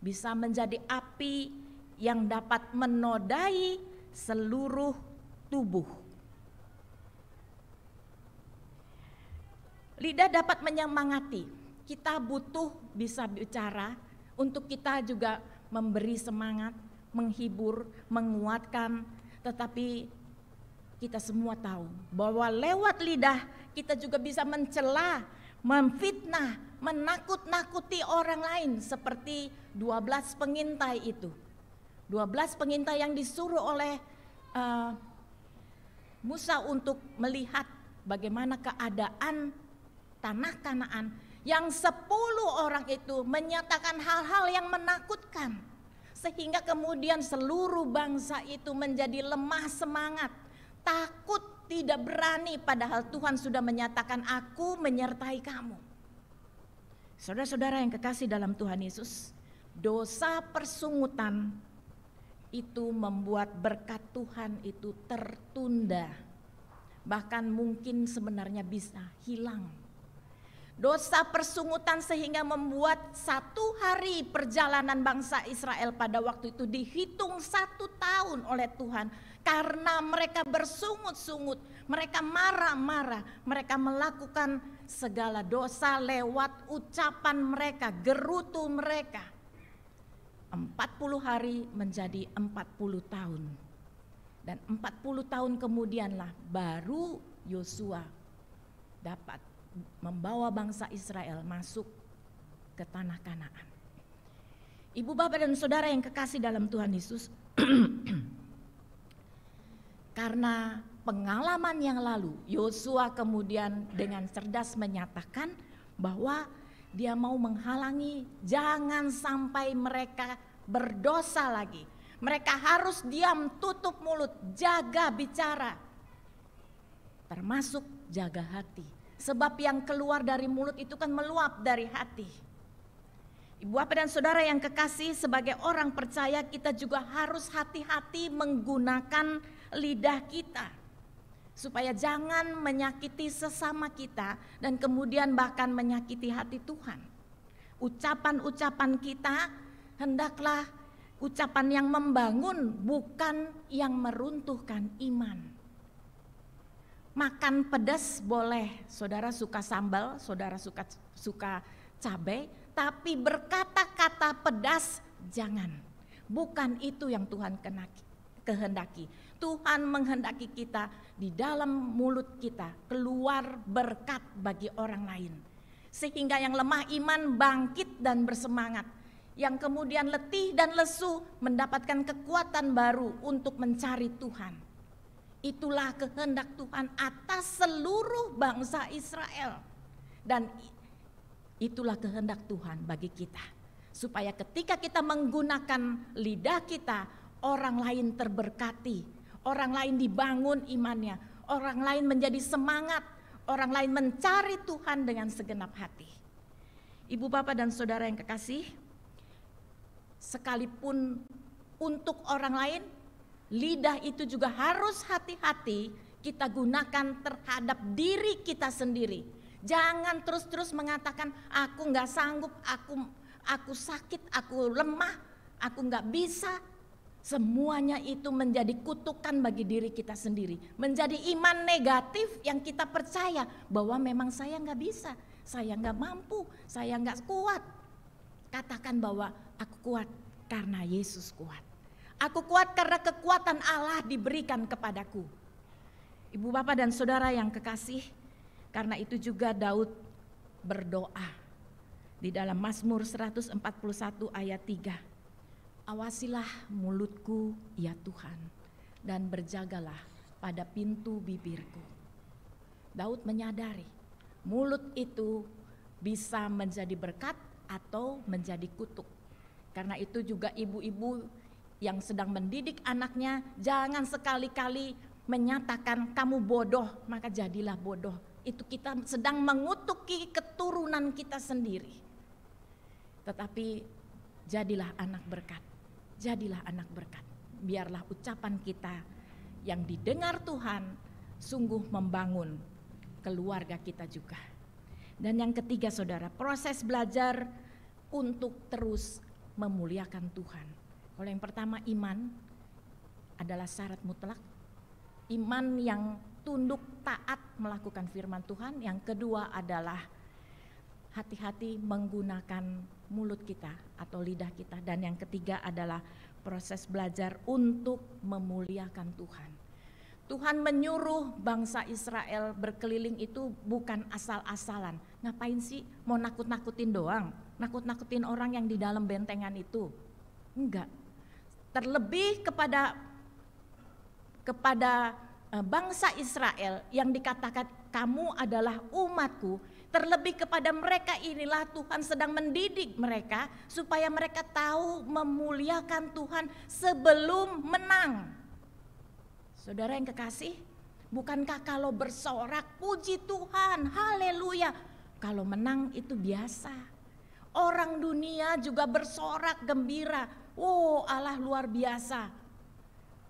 C: bisa menjadi api yang dapat menodai seluruh tubuh. Lidah dapat menyemangati. Kita butuh bisa bicara untuk kita juga memberi semangat, menghibur, menguatkan. Tetapi kita semua tahu bahwa lewat lidah kita juga bisa mencela, memfitnah, menakut-nakuti orang lain seperti 12 pengintai itu. 12 pengintai yang disuruh oleh Musa untuk melihat bagaimana keadaan tanah Kanaan, yang 10 orang itu menyatakan hal-hal yang menakutkan, sehingga kemudian seluruh bangsa itu menjadi lemah semangat, takut, tidak berani, padahal Tuhan sudah menyatakan, aku menyertai kamu. Saudara-saudara yang kekasih dalam Tuhan Yesus, dosa persungutan itu membuat berkat Tuhan itu tertunda, bahkan mungkin sebenarnya bisa hilang. Dosa persungutan sehingga membuat 1 hari perjalanan bangsa Israel pada waktu itu dihitung 1 tahun oleh Tuhan, karena mereka bersungut-sungut, mereka marah-marah, mereka melakukan segala dosa lewat ucapan mereka, gerutu mereka. 40 hari menjadi 40 tahun. Dan 40 tahun kemudianlah baru Yosua dapat membawa bangsa Israel masuk ke tanah Kanaan. Ibu, bapak, dan saudara yang kekasih dalam Tuhan Yesus, karena pengalaman yang lalu, Yosua kemudian dengan cerdas menyatakan bahwa dia mau menghalangi jangan sampai mereka berdosa lagi. Mereka harus diam, tutup mulut, jaga bicara, termasuk jaga hati. Sebab yang keluar dari mulut itu kan meluap dari hati. Ibu, bapak, dan saudara yang kekasih, sebagai orang percaya kita juga harus hati-hati menggunakan lidah kita, supaya jangan menyakiti sesama kita dan kemudian bahkan menyakiti hati Tuhan. Ucapan-ucapan kita hendaklah ucapan yang membangun, bukan yang meruntuhkan iman. Makan pedas boleh, saudara suka sambal, saudara suka cabai, tapi berkata-kata pedas jangan. Bukan itu yang Tuhan kehendaki. Tuhan menghendaki kita di dalam mulut kita keluar berkat bagi orang lain, sehingga yang lemah iman bangkit dan bersemangat, yang kemudian letih dan lesu mendapatkan kekuatan baru untuk mencari Tuhan. Itulah kehendak Tuhan atas seluruh bangsa Israel, dan itulah kehendak Tuhan bagi kita, supaya ketika kita menggunakan lidah kita, orang lain terberkati, orang lain dibangun imannya, orang lain menjadi semangat, orang lain mencari Tuhan dengan segenap hati. Ibu, bapak, dan saudara yang kekasih, sekalipun untuk orang lain, lidah itu juga harus hati-hati kita gunakan terhadap diri kita sendiri. Jangan terus-terus mengatakan aku gak sanggup, aku sakit, aku lemah, aku gak bisa. Semuanya itu menjadi kutukan bagi diri kita sendiri, menjadi iman negatif yang kita percaya bahwa memang saya gak bisa, saya gak mampu, saya gak kuat. Katakan bahwa aku kuat karena Yesus kuat. Aku kuat karena kekuatan Allah diberikan kepadaku. Ibu, bapak, dan saudara yang kekasih, karena itu juga Daud berdoa di dalam Mazmur 141 ayat 3. Awasilah mulutku ya Tuhan, dan berjagalah pada pintu bibirku. Daud menyadari mulut itu bisa menjadi berkat atau menjadi kutuk. Karena itu juga ibu-ibu yang sedang mendidik anaknya, jangan sekali-kali menyatakan kamu bodoh, maka jadilah bodoh. Itu kita sedang mengutuki keturunan kita sendiri. Tetapi jadilah anak berkat, jadilah anak berkat. Biarlah ucapan kita yang didengar Tuhan sungguh membangun keluarga kita juga. Dan yang ketiga saudara, proses belajar untuk terus memuliakan Tuhan. Kalau yang pertama, iman adalah syarat mutlak. Iman yang tunduk taat melakukan firman Tuhan. Yang kedua adalah hati-hati menggunakan mulut kita atau lidah kita. Dan yang ketiga adalah proses belajar untuk memuliakan Tuhan. Tuhan menyuruh bangsa Israel berkeliling itu bukan asal-asalan. Ngapain sih mau nakut-nakutin doang? Nakut-nakutin orang yang di dalam bentengan itu? Enggak. Terlebih kepada bangsa Israel yang dikatakan kamu adalah umatku. Terlebih kepada mereka inilah Tuhan sedang mendidik mereka supaya mereka tahu memuliakan Tuhan sebelum menang. Saudara yang kekasih, bukankah kalau bersorak puji Tuhan, haleluya, kalau menang itu biasa. Orang dunia juga bersorak gembira, oh Allah luar biasa,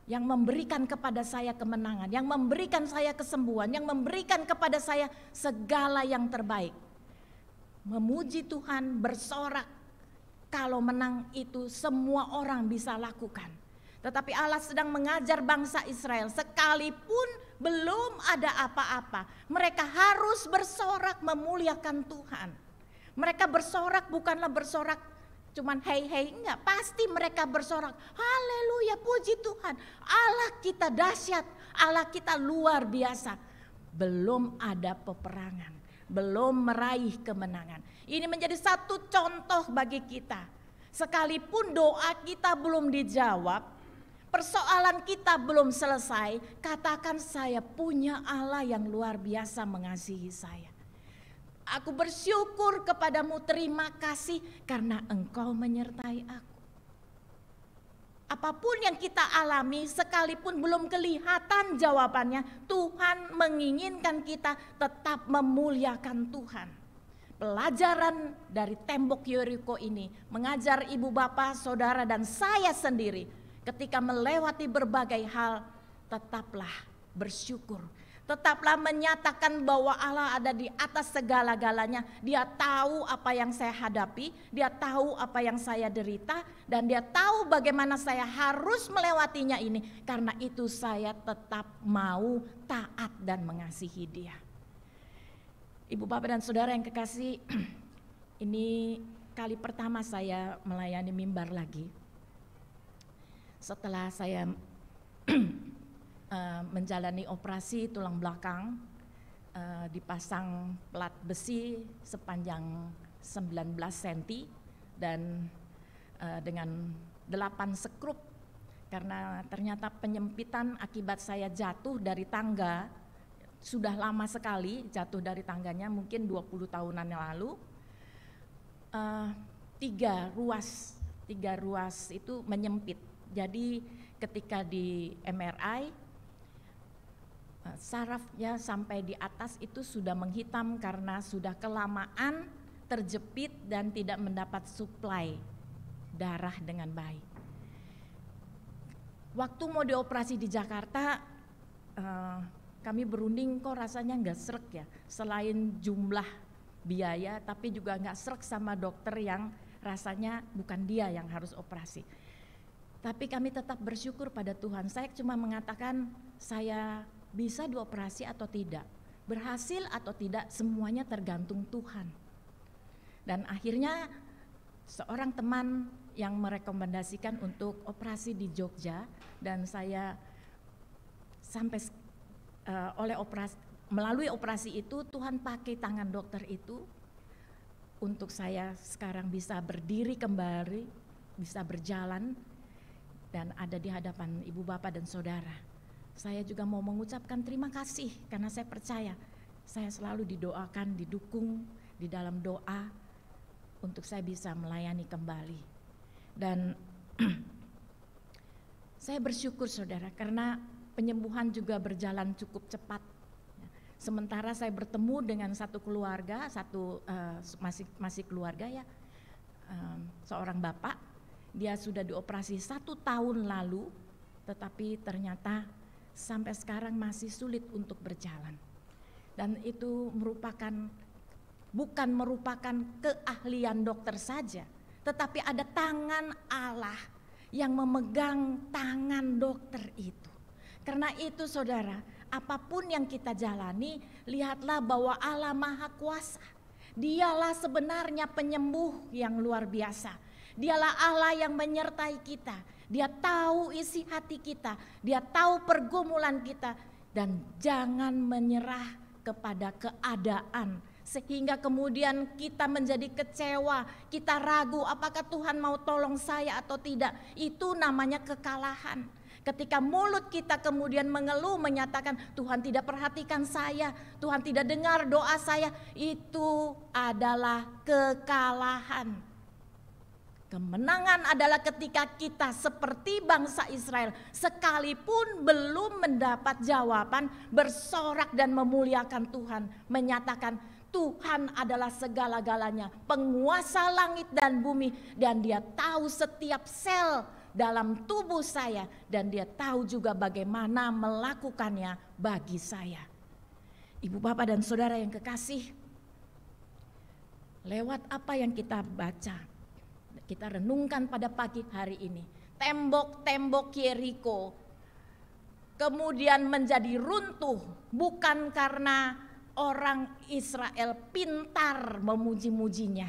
C: yang memberikan kepada saya kemenangan, yang memberikan saya kesembuhan, yang memberikan kepada saya segala yang terbaik. Memuji Tuhan, bersorak, kalau menang itu semua orang bisa lakukan. Tetapi Allah sedang mengajar bangsa Israel, sekalipun belum ada apa-apa, mereka harus bersorak memuliakan Tuhan. Mereka bersorak bukanlah bersorak cuman hey, enggak, pasti mereka bersorak, haleluya, puji Tuhan, Allah kita dahsyat, Allah kita luar biasa. Belum ada peperangan, belum meraih kemenangan. Ini menjadi satu contoh bagi kita. Sekalipun doa kita belum dijawab, persoalan kita belum selesai, katakan saya punya Allah yang luar biasa mengasihi saya. Aku bersyukur kepadamu, terima kasih karena engkau menyertai aku. Apapun yang kita alami sekalipun belum kelihatan jawabannya, Tuhan menginginkan kita tetap memuliakan Tuhan. Pelajaran dari tembok Yeriko ini mengajar ibu bapak, saudara dan saya sendiri. Ketika melewati berbagai hal, tetaplah bersyukur. Tetaplah menyatakan bahwa Allah ada di atas segala-galanya. Dia tahu apa yang saya hadapi, Dia tahu apa yang saya derita, dan Dia tahu bagaimana saya harus melewatinya ini. Karena itu saya tetap mau taat dan mengasihi Dia. Ibu bapak dan saudara yang kekasih, ini kali pertama saya melayani mimbar lagi. Setelah saya menjalani operasi tulang belakang, dipasang plat besi sepanjang 19 cm dan dengan 8 skrup, karena ternyata penyempitan akibat saya jatuh dari tangga, sudah lama sekali jatuh dari tangganya, mungkin 20 tahunan yang lalu. 3 ruas itu menyempit. Jadi ketika di MRI sarafnya sampai di atas itu sudah menghitam karena sudah kelamaan terjepit dan tidak mendapat suplai darah dengan baik. Waktu mau dioperasi di Jakarta, kami berunding kok rasanya nggak srek ya, selain jumlah biaya tapi juga nggak srek sama dokter yang rasanya bukan dia yang harus operasi. Tapi kami tetap bersyukur pada Tuhan. Saya cuma mengatakan saya bisa dioperasi atau tidak, berhasil atau tidak, semuanya tergantung Tuhan. Dan akhirnya seorang teman yang merekomendasikan untuk operasi di Jogja, dan saya sampai melalui operasi itu Tuhan pakai tangan dokter itu untuk saya sekarang bisa berdiri kembali, bisa berjalan. dan ada di hadapan ibu bapak dan saudara, saya juga mau mengucapkan terima kasih karena saya percaya saya selalu didoakan, didukung di dalam doa untuk saya bisa melayani kembali. Dan saya bersyukur saudara karena penyembuhan juga berjalan cukup cepat. Sementara saya bertemu dengan satu keluarga, masih keluarga ya, seorang bapak, dia sudah dioperasi 1 tahun lalu, tetapi ternyata sampai sekarang masih sulit untuk berjalan. Dan itu bukan merupakan keahlian dokter saja, tetapi ada tangan Allah yang memegang tangan dokter itu. Karena itu saudara, apapun yang kita jalani, lihatlah bahwa Allah Maha Kuasa. Dialah sebenarnya penyembuh yang luar biasa. Dialah Allah yang menyertai kita. Dia tahu isi hati kita, dia tahu pergumulan kita, dan jangan menyerah kepada keadaan sehingga kemudian kita menjadi kecewa, kita ragu apakah Tuhan mau tolong saya atau tidak. Itu namanya kekalahan. Ketika mulut kita kemudian mengeluh, menyatakan Tuhan tidak perhatikan saya, Tuhan tidak dengar doa saya, itu adalah kekalahan. Kemenangan adalah ketika kita seperti bangsa Israel, sekalipun belum mendapat jawaban, bersorak dan memuliakan Tuhan, menyatakan Tuhan adalah segala-galanya, penguasa langit dan bumi, dan dia tahu setiap sel dalam tubuh saya, dan dia tahu juga bagaimana melakukannya bagi saya. Ibu bapak dan saudara yang kekasih, lewat apa yang kita baca, kita renungkan pada pagi hari ini, tembok-tembok Yeriko kemudian menjadi runtuh bukan karena orang Israel pintar memuji-mujinya,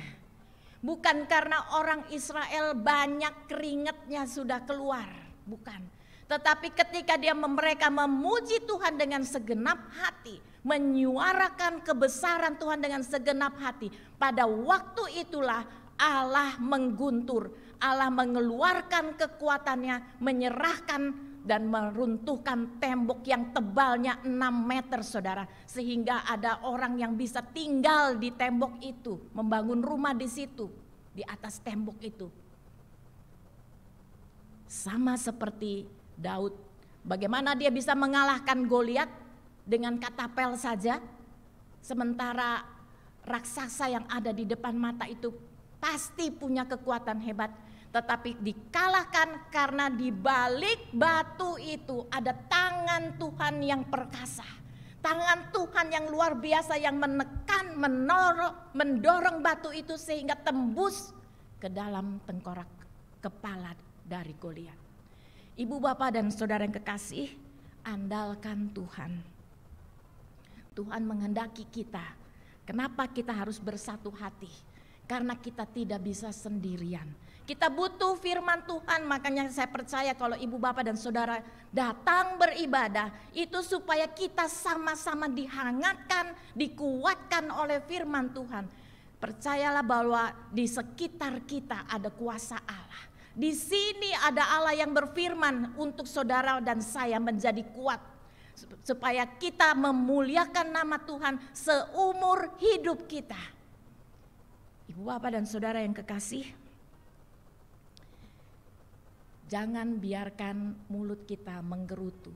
C: bukan karena orang Israel banyak keringatnya sudah keluar, bukan. Tetapi ketika mereka memuji Tuhan dengan segenap hati, menyuarakan kebesaran Tuhan dengan segenap hati, pada waktu itulah Allah mengguntur, Allah mengeluarkan kekuatannya, menyerahkan dan meruntuhkan tembok yang tebalnya 6 meter saudara. Sehingga ada orang yang bisa tinggal di tembok itu, membangun rumah di situ, di atas tembok itu. Sama seperti Daud, bagaimana dia bisa mengalahkan Goliat dengan katapel saja, sementara raksasa yang ada di depan mata itu pasti punya kekuatan hebat, tetapi dikalahkan karena di balik batu itu ada tangan Tuhan yang perkasa. Tangan Tuhan yang luar biasa yang menekan, mendorong batu itu sehingga tembus ke dalam tengkorak kepala dari Goliat. Ibu bapak dan saudara yang kekasih, andalkan Tuhan. Tuhan menghendaki kita. Kenapa kita harus bersatu hati? Karena kita tidak bisa sendirian. Kita butuh firman Tuhan, makanya saya percaya kalau ibu bapak dan saudara datang beribadah, itu supaya kita sama-sama dihangatkan, dikuatkan oleh firman Tuhan. Percayalah bahwa di sekitar kita ada kuasa Allah. Di sini ada Allah yang berfirman untuk saudara dan saya menjadi kuat. Supaya kita memuliakan nama Tuhan seumur hidup kita. Ibu bapak dan saudara yang kekasih, jangan biarkan mulut kita menggerutu.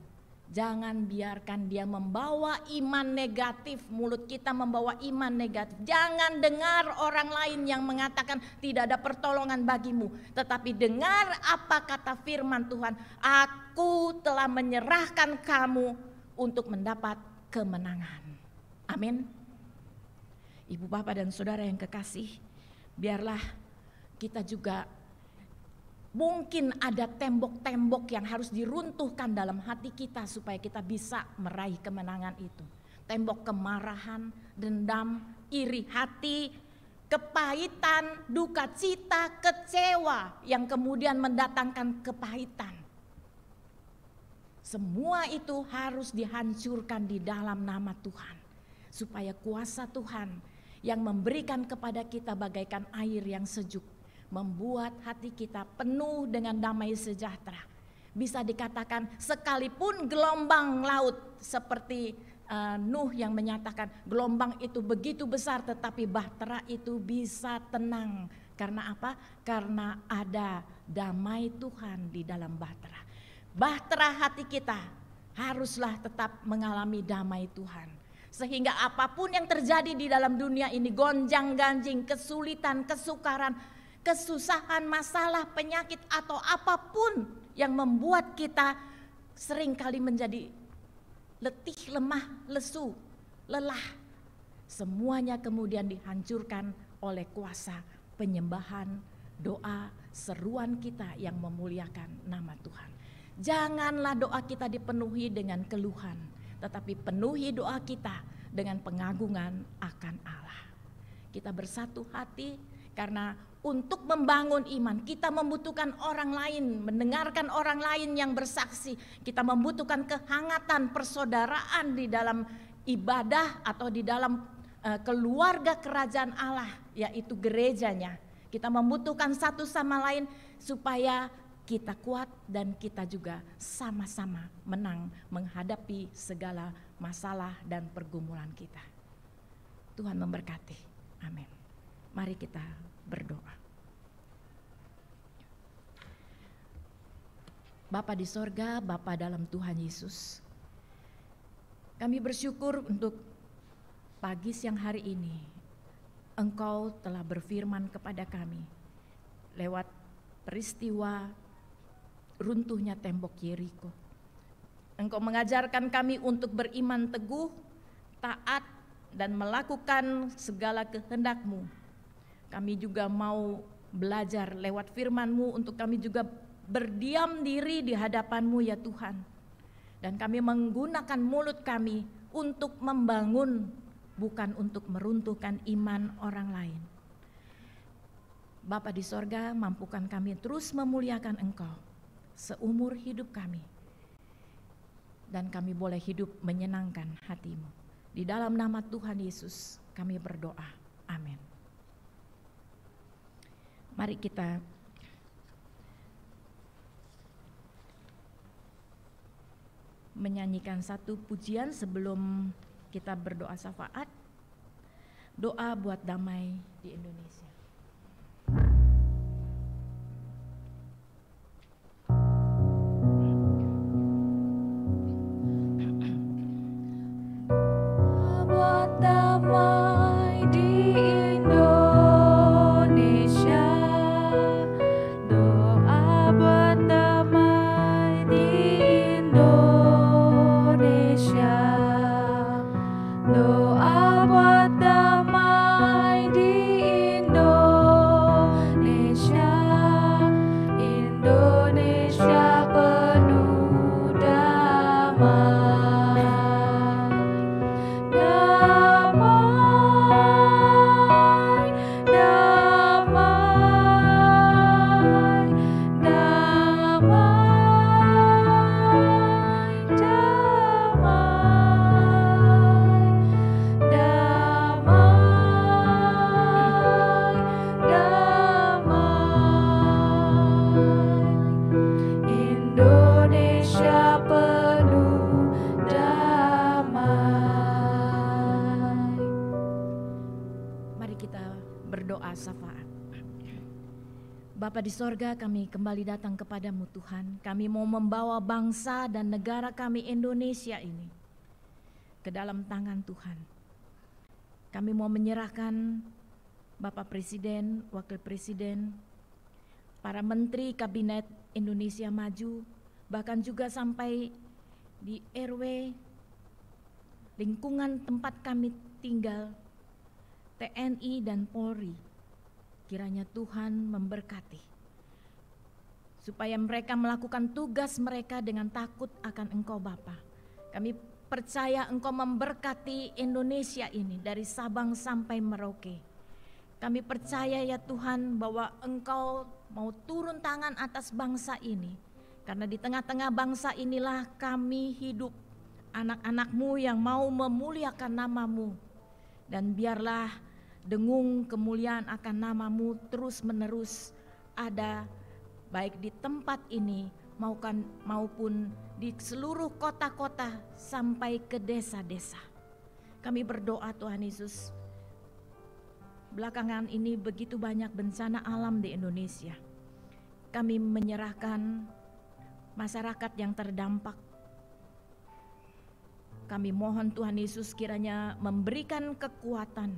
C: Jangan biarkan dia membawa iman negatif, mulut kita membawa iman negatif. Jangan dengar orang lain yang mengatakan tidak ada pertolongan bagimu. Tetapi dengar apa kata firman Tuhan, aku telah menyerahkan kamu untuk mendapat kemenangan. Amin. Ibu bapak dan saudara yang kekasih, biarlah kita juga mungkin ada tembok-tembok yang harus diruntuhkan dalam hati kita supaya kita bisa meraih kemenangan itu. Tembok kemarahan, dendam, iri hati, kepahitan, duka cita, kecewa yang kemudian mendatangkan kepahitan. Semua itu harus dihancurkan di dalam nama Tuhan. Supaya kuasa Tuhan yang memberikan kepada kita bagaikan air yang sejuk, membuat hati kita penuh dengan damai sejahtera. Bisa dikatakan sekalipun gelombang laut seperti Nuh yang menyatakan gelombang itu begitu besar, tetapi bahtera itu bisa tenang. Karena apa? Karena ada damai Tuhan di dalam bahtera. Bahtera hati kita haruslah tetap mengalami damai Tuhan. Sehingga apapun yang terjadi di dalam dunia ini, gonjang-ganjing, kesulitan, kesukaran, kesusahan, masalah, penyakit atau apapun yang membuat kita seringkali menjadi letih, lemah, lesu, lelah, semuanya kemudian dihancurkan oleh kuasa penyembahan, doa, seruan kita yang memuliakan nama Tuhan. Janganlah doa kita dipenuhi dengan keluhan, tetapi penuhi doa kita dengan pengagungan akan Allah. Kita bersatu hati karena untuk membangun iman kita membutuhkan orang lain, mendengarkan orang lain yang bersaksi. Kita membutuhkan kehangatan persaudaraan di dalam ibadah atau di dalam keluarga kerajaan Allah, yaitu gerejanya. Kita membutuhkan satu sama lain supaya kita kuat dan kita juga sama-sama menang menghadapi segala masalah dan pergumulan kita. Tuhan memberkati. Amin. Mari kita berdoa. Bapa di sorga, Bapa dalam Tuhan Yesus, kami bersyukur untuk pagi siang hari ini Engkau telah berfirman kepada kami lewat peristiwa runtuhnya tembok Yeriko. Engkau mengajarkan kami untuk beriman teguh, taat, dan melakukan segala kehendak-Mu. Kami juga mau belajar lewat firman-Mu untuk kami juga berdiam diri di hadapan-Mu ya Tuhan. Dan kami menggunakan mulut kami untuk membangun, bukan untuk meruntuhkan iman orang lain. Bapa di sorga, mampukan kami terus memuliakan Engkau seumur hidup kami. Dan kami boleh hidup menyenangkan hati-Mu. Di dalam nama Tuhan Yesus kami berdoa. Amin. Mari kita menyanyikan satu pujian sebelum kita berdoa syafaat. Doa buat damai di Indonesia. Bapa di sorga, kami kembali datang kepadamu Tuhan. Kami mau membawa bangsa dan negara kami Indonesia ini ke dalam tangan Tuhan. Kami mau menyerahkan Bapak Presiden, Wakil Presiden, para Menteri Kabinet Indonesia Maju, bahkan juga sampai di RW, lingkungan tempat kami tinggal, TNI dan Polri. Kiranya Tuhan memberkati, supaya mereka melakukan tugas mereka dengan takut akan Engkau Bapa. Kami percaya Engkau memberkati Indonesia ini dari Sabang sampai Merauke. Kami percaya ya Tuhan bahwa Engkau mau turun tangan atas bangsa ini. Karena di tengah-tengah bangsa inilah kami hidup, anak-anak-Mu yang mau memuliakan nama-Mu. Dan biarlah dengung kemuliaan akan nama-Mu terus menerus ada baik di tempat ini maupun di seluruh kota-kota sampai ke desa-desa. Kami berdoa Tuhan Yesus, belakangan ini begitu banyak bencana alam di Indonesia. Kami menyerahkan masyarakat yang terdampak. Kami mohon Tuhan Yesus kiranya memberikan kekuatan,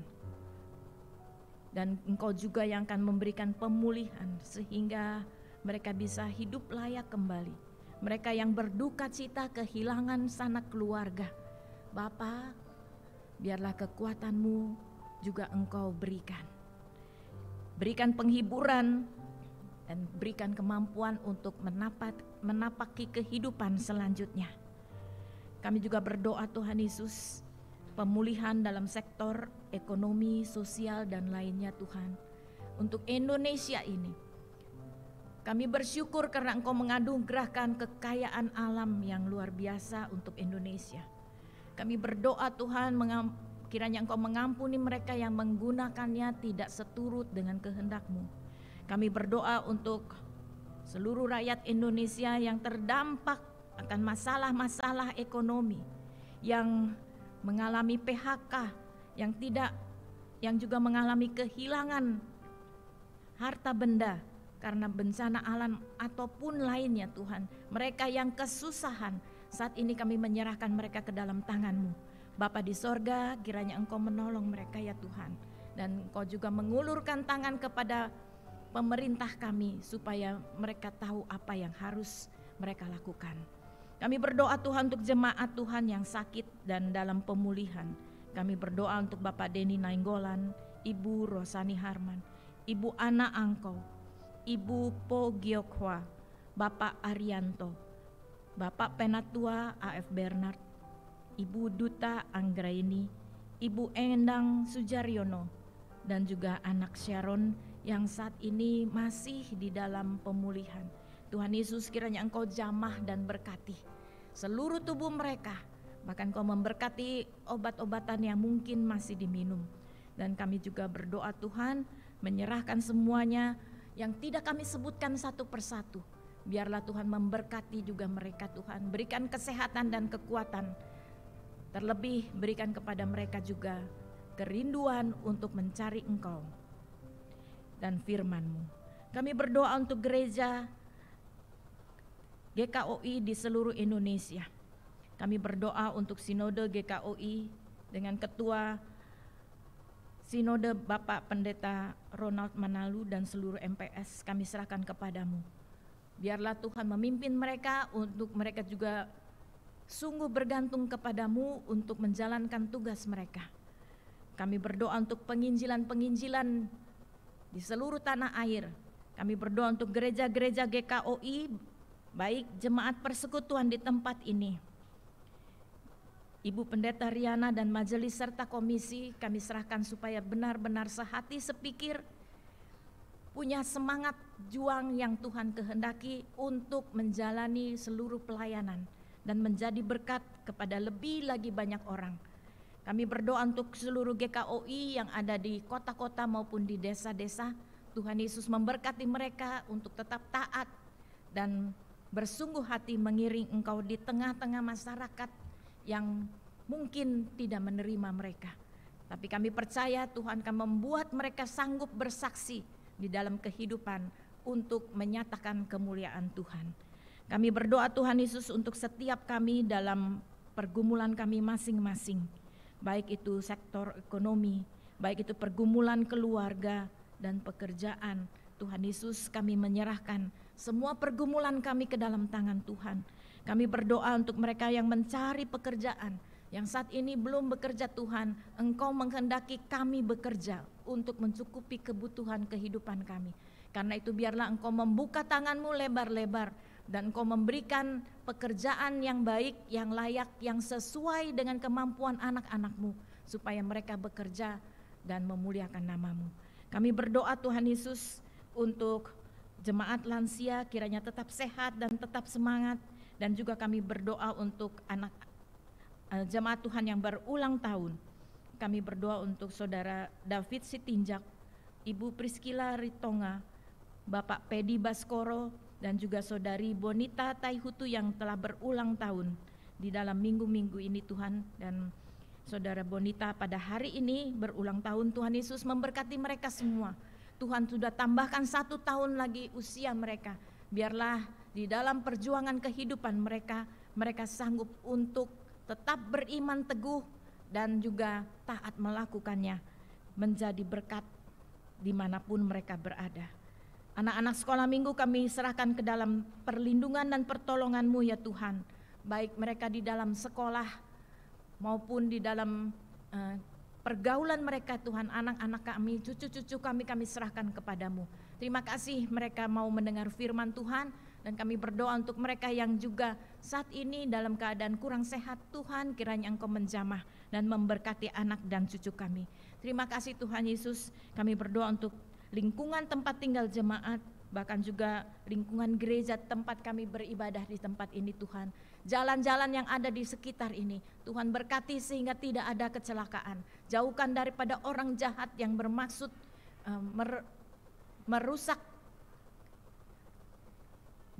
C: dan Engkau juga yang akan memberikan pemulihan sehingga mereka bisa hidup layak kembali. Mereka yang berduka cita kehilangan sanak keluarga, Bapa, biarlah kekuatan-Mu juga Engkau berikan. Berikan penghiburan dan berikan kemampuan untuk menapaki kehidupan selanjutnya. Kami juga berdoa Tuhan Yesus, pemulihan dalam sektor ekonomi, sosial, dan lainnya Tuhan. Untuk Indonesia ini, kami bersyukur karena Engkau menganugerahkan kekayaan alam yang luar biasa untuk Indonesia. Kami berdoa Tuhan, kiranya Engkau mengampuni mereka yang menggunakannya tidak seturut dengan kehendak-Mu. Kami berdoa untuk seluruh rakyat Indonesia yang terdampak akan masalah-masalah ekonomi, yang mengalami PHK, yang juga mengalami kehilangan harta benda karena bencana alam ataupun lainnya Tuhan. Mereka yang kesusahan, saat ini kami menyerahkan mereka ke dalam tangan-Mu. Bapa di sorga, kiranya Engkau menolong mereka ya Tuhan. Dan Engkau juga mengulurkan tangan kepada pemerintah kami supaya mereka tahu apa yang harus mereka lakukan. Kami berdoa Tuhan untuk jemaat Tuhan yang sakit dan dalam pemulihan. Kami berdoa untuk Bapak Denny Nainggolan, Ibu Rosani Harman, Ibu Ana Angkau, Ibu Po Giokhwa, Bapak Arianto, Bapak Penatua AF Bernard, Ibu Duta Anggraini, Ibu Endang Sujaryono, dan juga anak Sharon yang saat ini masih di dalam pemulihan. Tuhan Yesus, kiranya Engkau jamah dan berkati seluruh tubuh mereka, bahkan Engkau memberkati obat-obatan yang mungkin masih diminum. Dan kami juga berdoa Tuhan, menyerahkan semuanya yang tidak kami sebutkan satu persatu. Biarlah Tuhan memberkati juga mereka Tuhan, berikan kesehatan dan kekuatan. Terlebih berikan kepada mereka juga kerinduan untuk mencari Engkau dan firman-Mu. Kami berdoa untuk gereja GKOI di seluruh Indonesia. Kami berdoa untuk Sinode GKOI dengan Ketua Sinode Bapak Pendeta Ronald Manalu dan seluruh MPS kami serahkan kepadamu. Biarlah Tuhan memimpin mereka untuk mereka juga sungguh bergantung kepadamu untuk menjalankan tugas mereka. Kami berdoa untuk penginjilan-penginjilan di seluruh tanah air. Kami berdoa untuk gereja-gereja GKOI, baik jemaat persekutuan di tempat ini. Ibu Pendeta Riana dan majelis serta komisi kami serahkan supaya benar-benar sehati sepikir, punya semangat juang yang Tuhan kehendaki untuk menjalani seluruh pelayanan dan menjadi berkat kepada lebih lagi banyak orang. Kami berdoa untuk seluruh GKOI yang ada di kota-kota maupun di desa-desa. Tuhan Yesus memberkati mereka untuk tetap taat dan bersungguh hati mengiring Engkau di tengah-tengah masyarakat yang mungkin tidak menerima mereka. Tapi kami percaya Tuhan akan membuat mereka sanggup bersaksi di dalam kehidupan untuk menyatakan kemuliaan Tuhan. Kami berdoa Tuhan Yesus untuk setiap kami dalam pergumulan kami masing-masing. Baik itu sektor ekonomi, baik itu pergumulan keluarga dan pekerjaan. Tuhan Yesus, kami menyerahkan semua pergumulan kami ke dalam tangan Tuhan. Kami berdoa untuk mereka yang mencari pekerjaan, yang saat ini belum bekerja Tuhan. Engkau menghendaki kami bekerja untuk mencukupi kebutuhan kehidupan kami. Karena itu biarlah Engkau membuka tangan-Mu lebar-lebar dan Engkau memberikan pekerjaan yang baik, yang layak, yang sesuai dengan kemampuan anak-anak-Mu, supaya mereka bekerja dan memuliakan nama-Mu. Kami berdoa Tuhan Yesus untuk jemaat lansia kiranya tetap sehat dan tetap semangat, dan juga kami berdoa untuk anak jemaat Tuhan yang berulang tahun. Kami berdoa untuk Saudara David Sitinjak, Ibu Priscilla Ritonga, Bapak Pedi Baskoro, dan juga saudari Bonita Taihutu yang telah berulang tahun di dalam minggu-minggu ini Tuhan, dan saudara Bonita pada hari ini berulang tahun. Tuhan Yesus memberkati mereka semua. Tuhan sudah tambahkan 1 tahun lagi usia mereka. Biarlah di dalam perjuangan kehidupan mereka, mereka sanggup untuk tetap beriman teguh dan juga taat melakukannya, menjadi berkat dimanapun mereka berada. Anak-anak sekolah minggu kami serahkan ke dalam perlindungan dan pertolongan-Mu ya Tuhan, baik mereka di dalam sekolah maupun di dalam pergaulan mereka Tuhan. Anak-anak kami, cucu-cucu kami serahkan kepadamu. Terima kasih mereka mau mendengar firman Tuhan, dan kami berdoa untuk mereka yang juga saat ini dalam keadaan kurang sehat. Tuhan, kiranya Engkau menjamah dan memberkati anak dan cucu kami. Terima kasih Tuhan Yesus. Kami berdoa untuk lingkungan tempat tinggal jemaat, bahkan juga lingkungan gereja tempat kami beribadah di tempat ini Tuhan. Jalan-jalan yang ada di sekitar ini Tuhan berkati sehingga tidak ada kecelakaan. Jauhkan daripada orang jahat yang bermaksud merusak,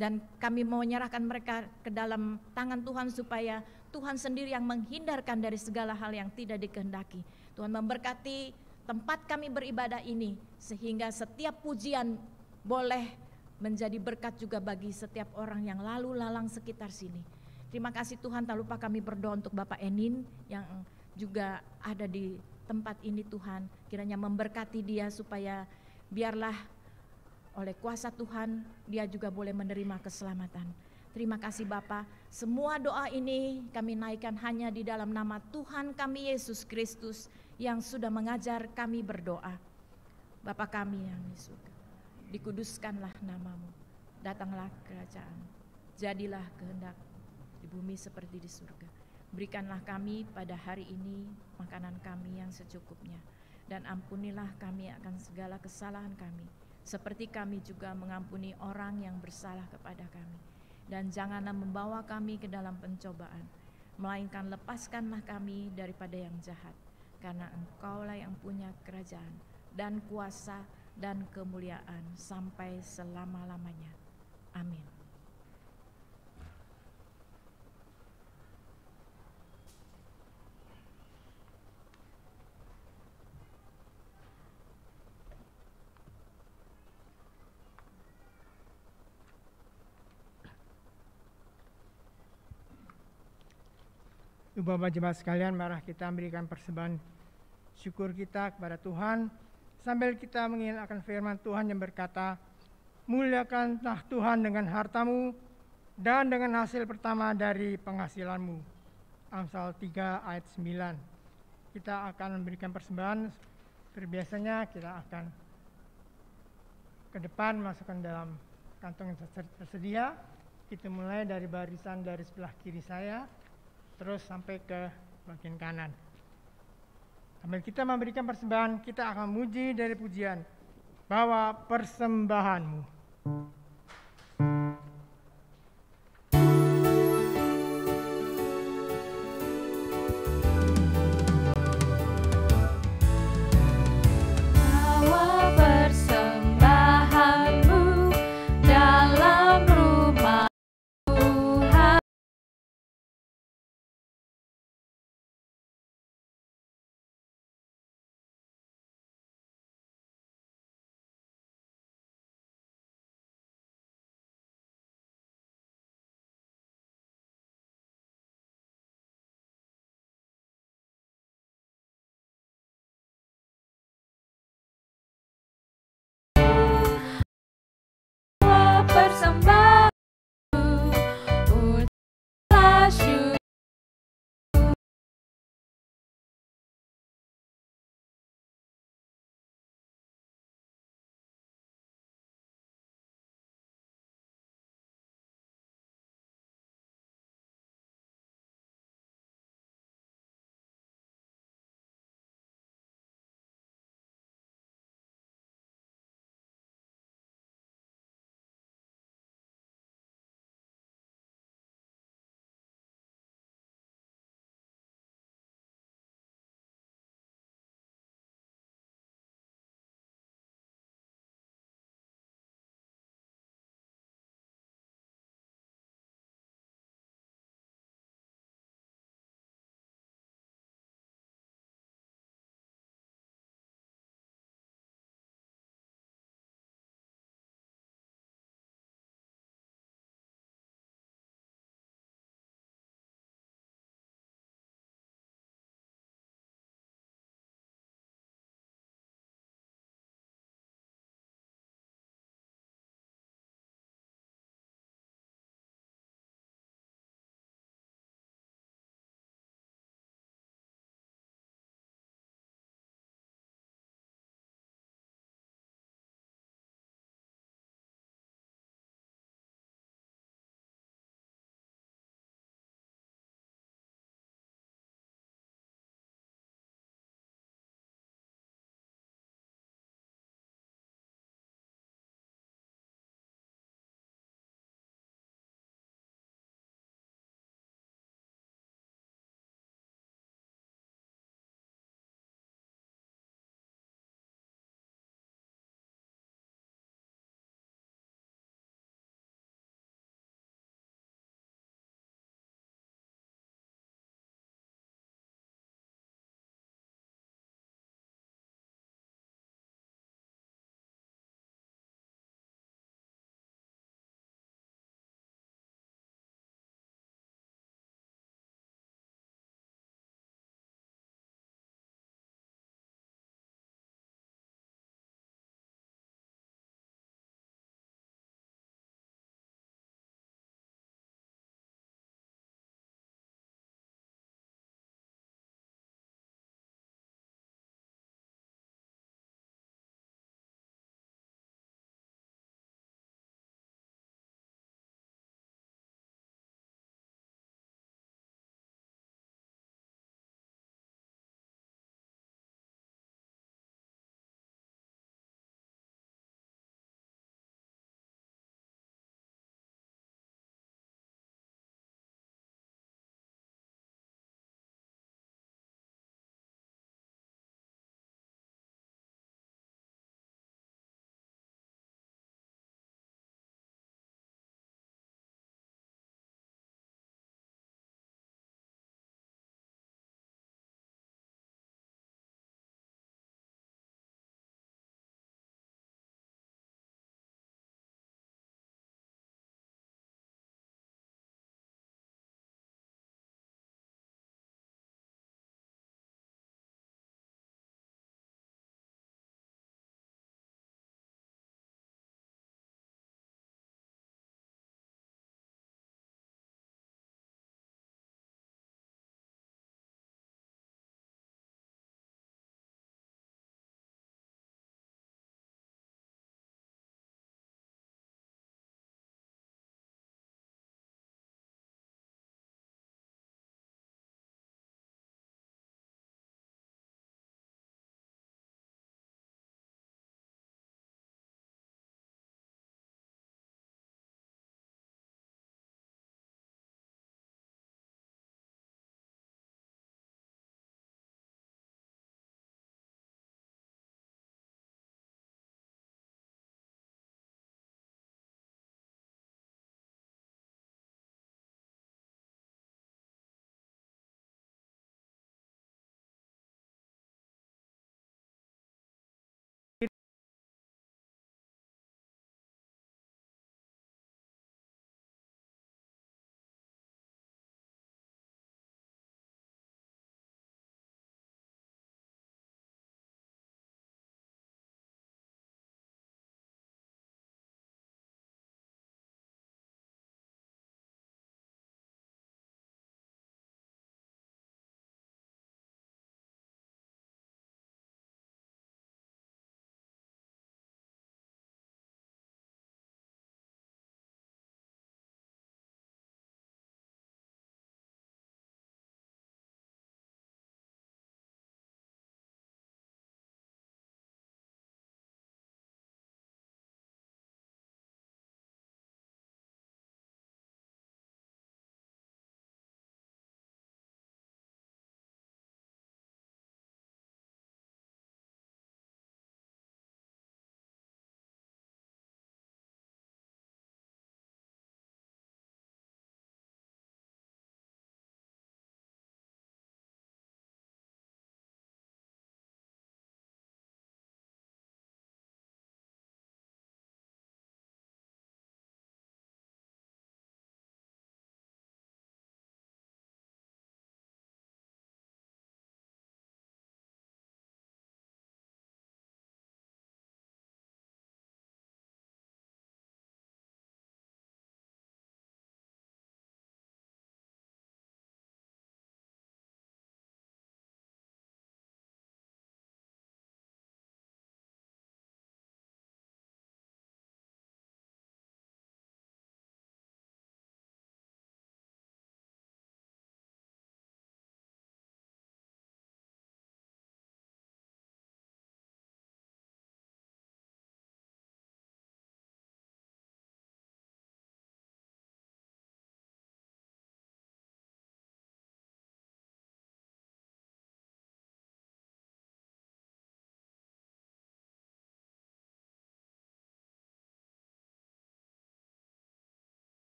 C: dan kami mau menyerahkan mereka ke dalam tangan Tuhan, supaya Tuhan sendiri yang menghindarkan dari segala hal yang tidak dikehendaki. Tuhan memberkati tempat kami beribadah ini, sehingga setiap pujian boleh menjadi berkat juga bagi setiap orang yang lalu lalang sekitar sini. Terima kasih Tuhan. Tak lupa kami berdoa untuk Bapak Enin yang juga ada di tempat ini Tuhan. Kiranya memberkati dia, supaya biarlah oleh kuasa Tuhan dia juga boleh menerima keselamatan. Terima kasih Bapa. Semua doa ini kami naikkan hanya di dalam nama Tuhan kami Yesus Kristus yang sudah mengajar kami berdoa. Bapa kami yang di surga, dikuduskanlah namamu, datanglah kerajaan, jadilah kehendak di bumi seperti di surga. Berikanlah kami pada hari ini makanan kami yang secukupnya, dan ampunilah kami akan segala kesalahan kami, seperti kami juga mengampuni orang yang bersalah kepada kami. Dan janganlah membawa kami ke dalam pencobaan, melainkan lepaskanlah kami daripada yang jahat, karena Engkaulah yang punya kerajaan dan kuasa dan kemuliaan sampai selama-lamanya. Amin.
A: Bapak jemaat sekalian, mari kita berikan persembahan syukur kita kepada Tuhan sambil kita mengingat akan firman Tuhan yang berkata, muliakanlah Tuhan dengan hartamu dan dengan hasil pertama dari penghasilanmu. Amsal 3 ayat 9. Kita akan memberikan persembahan. Biasanya kita akan ke depan, masukkan dalam kantong yang tersedia. Kita mulai dari barisan dari sebelah kiri saya, terus sampai ke bagian kanan. Sambil kita memberikan persembahan, kita akan memuji dari pujian, bawa persembahanmu.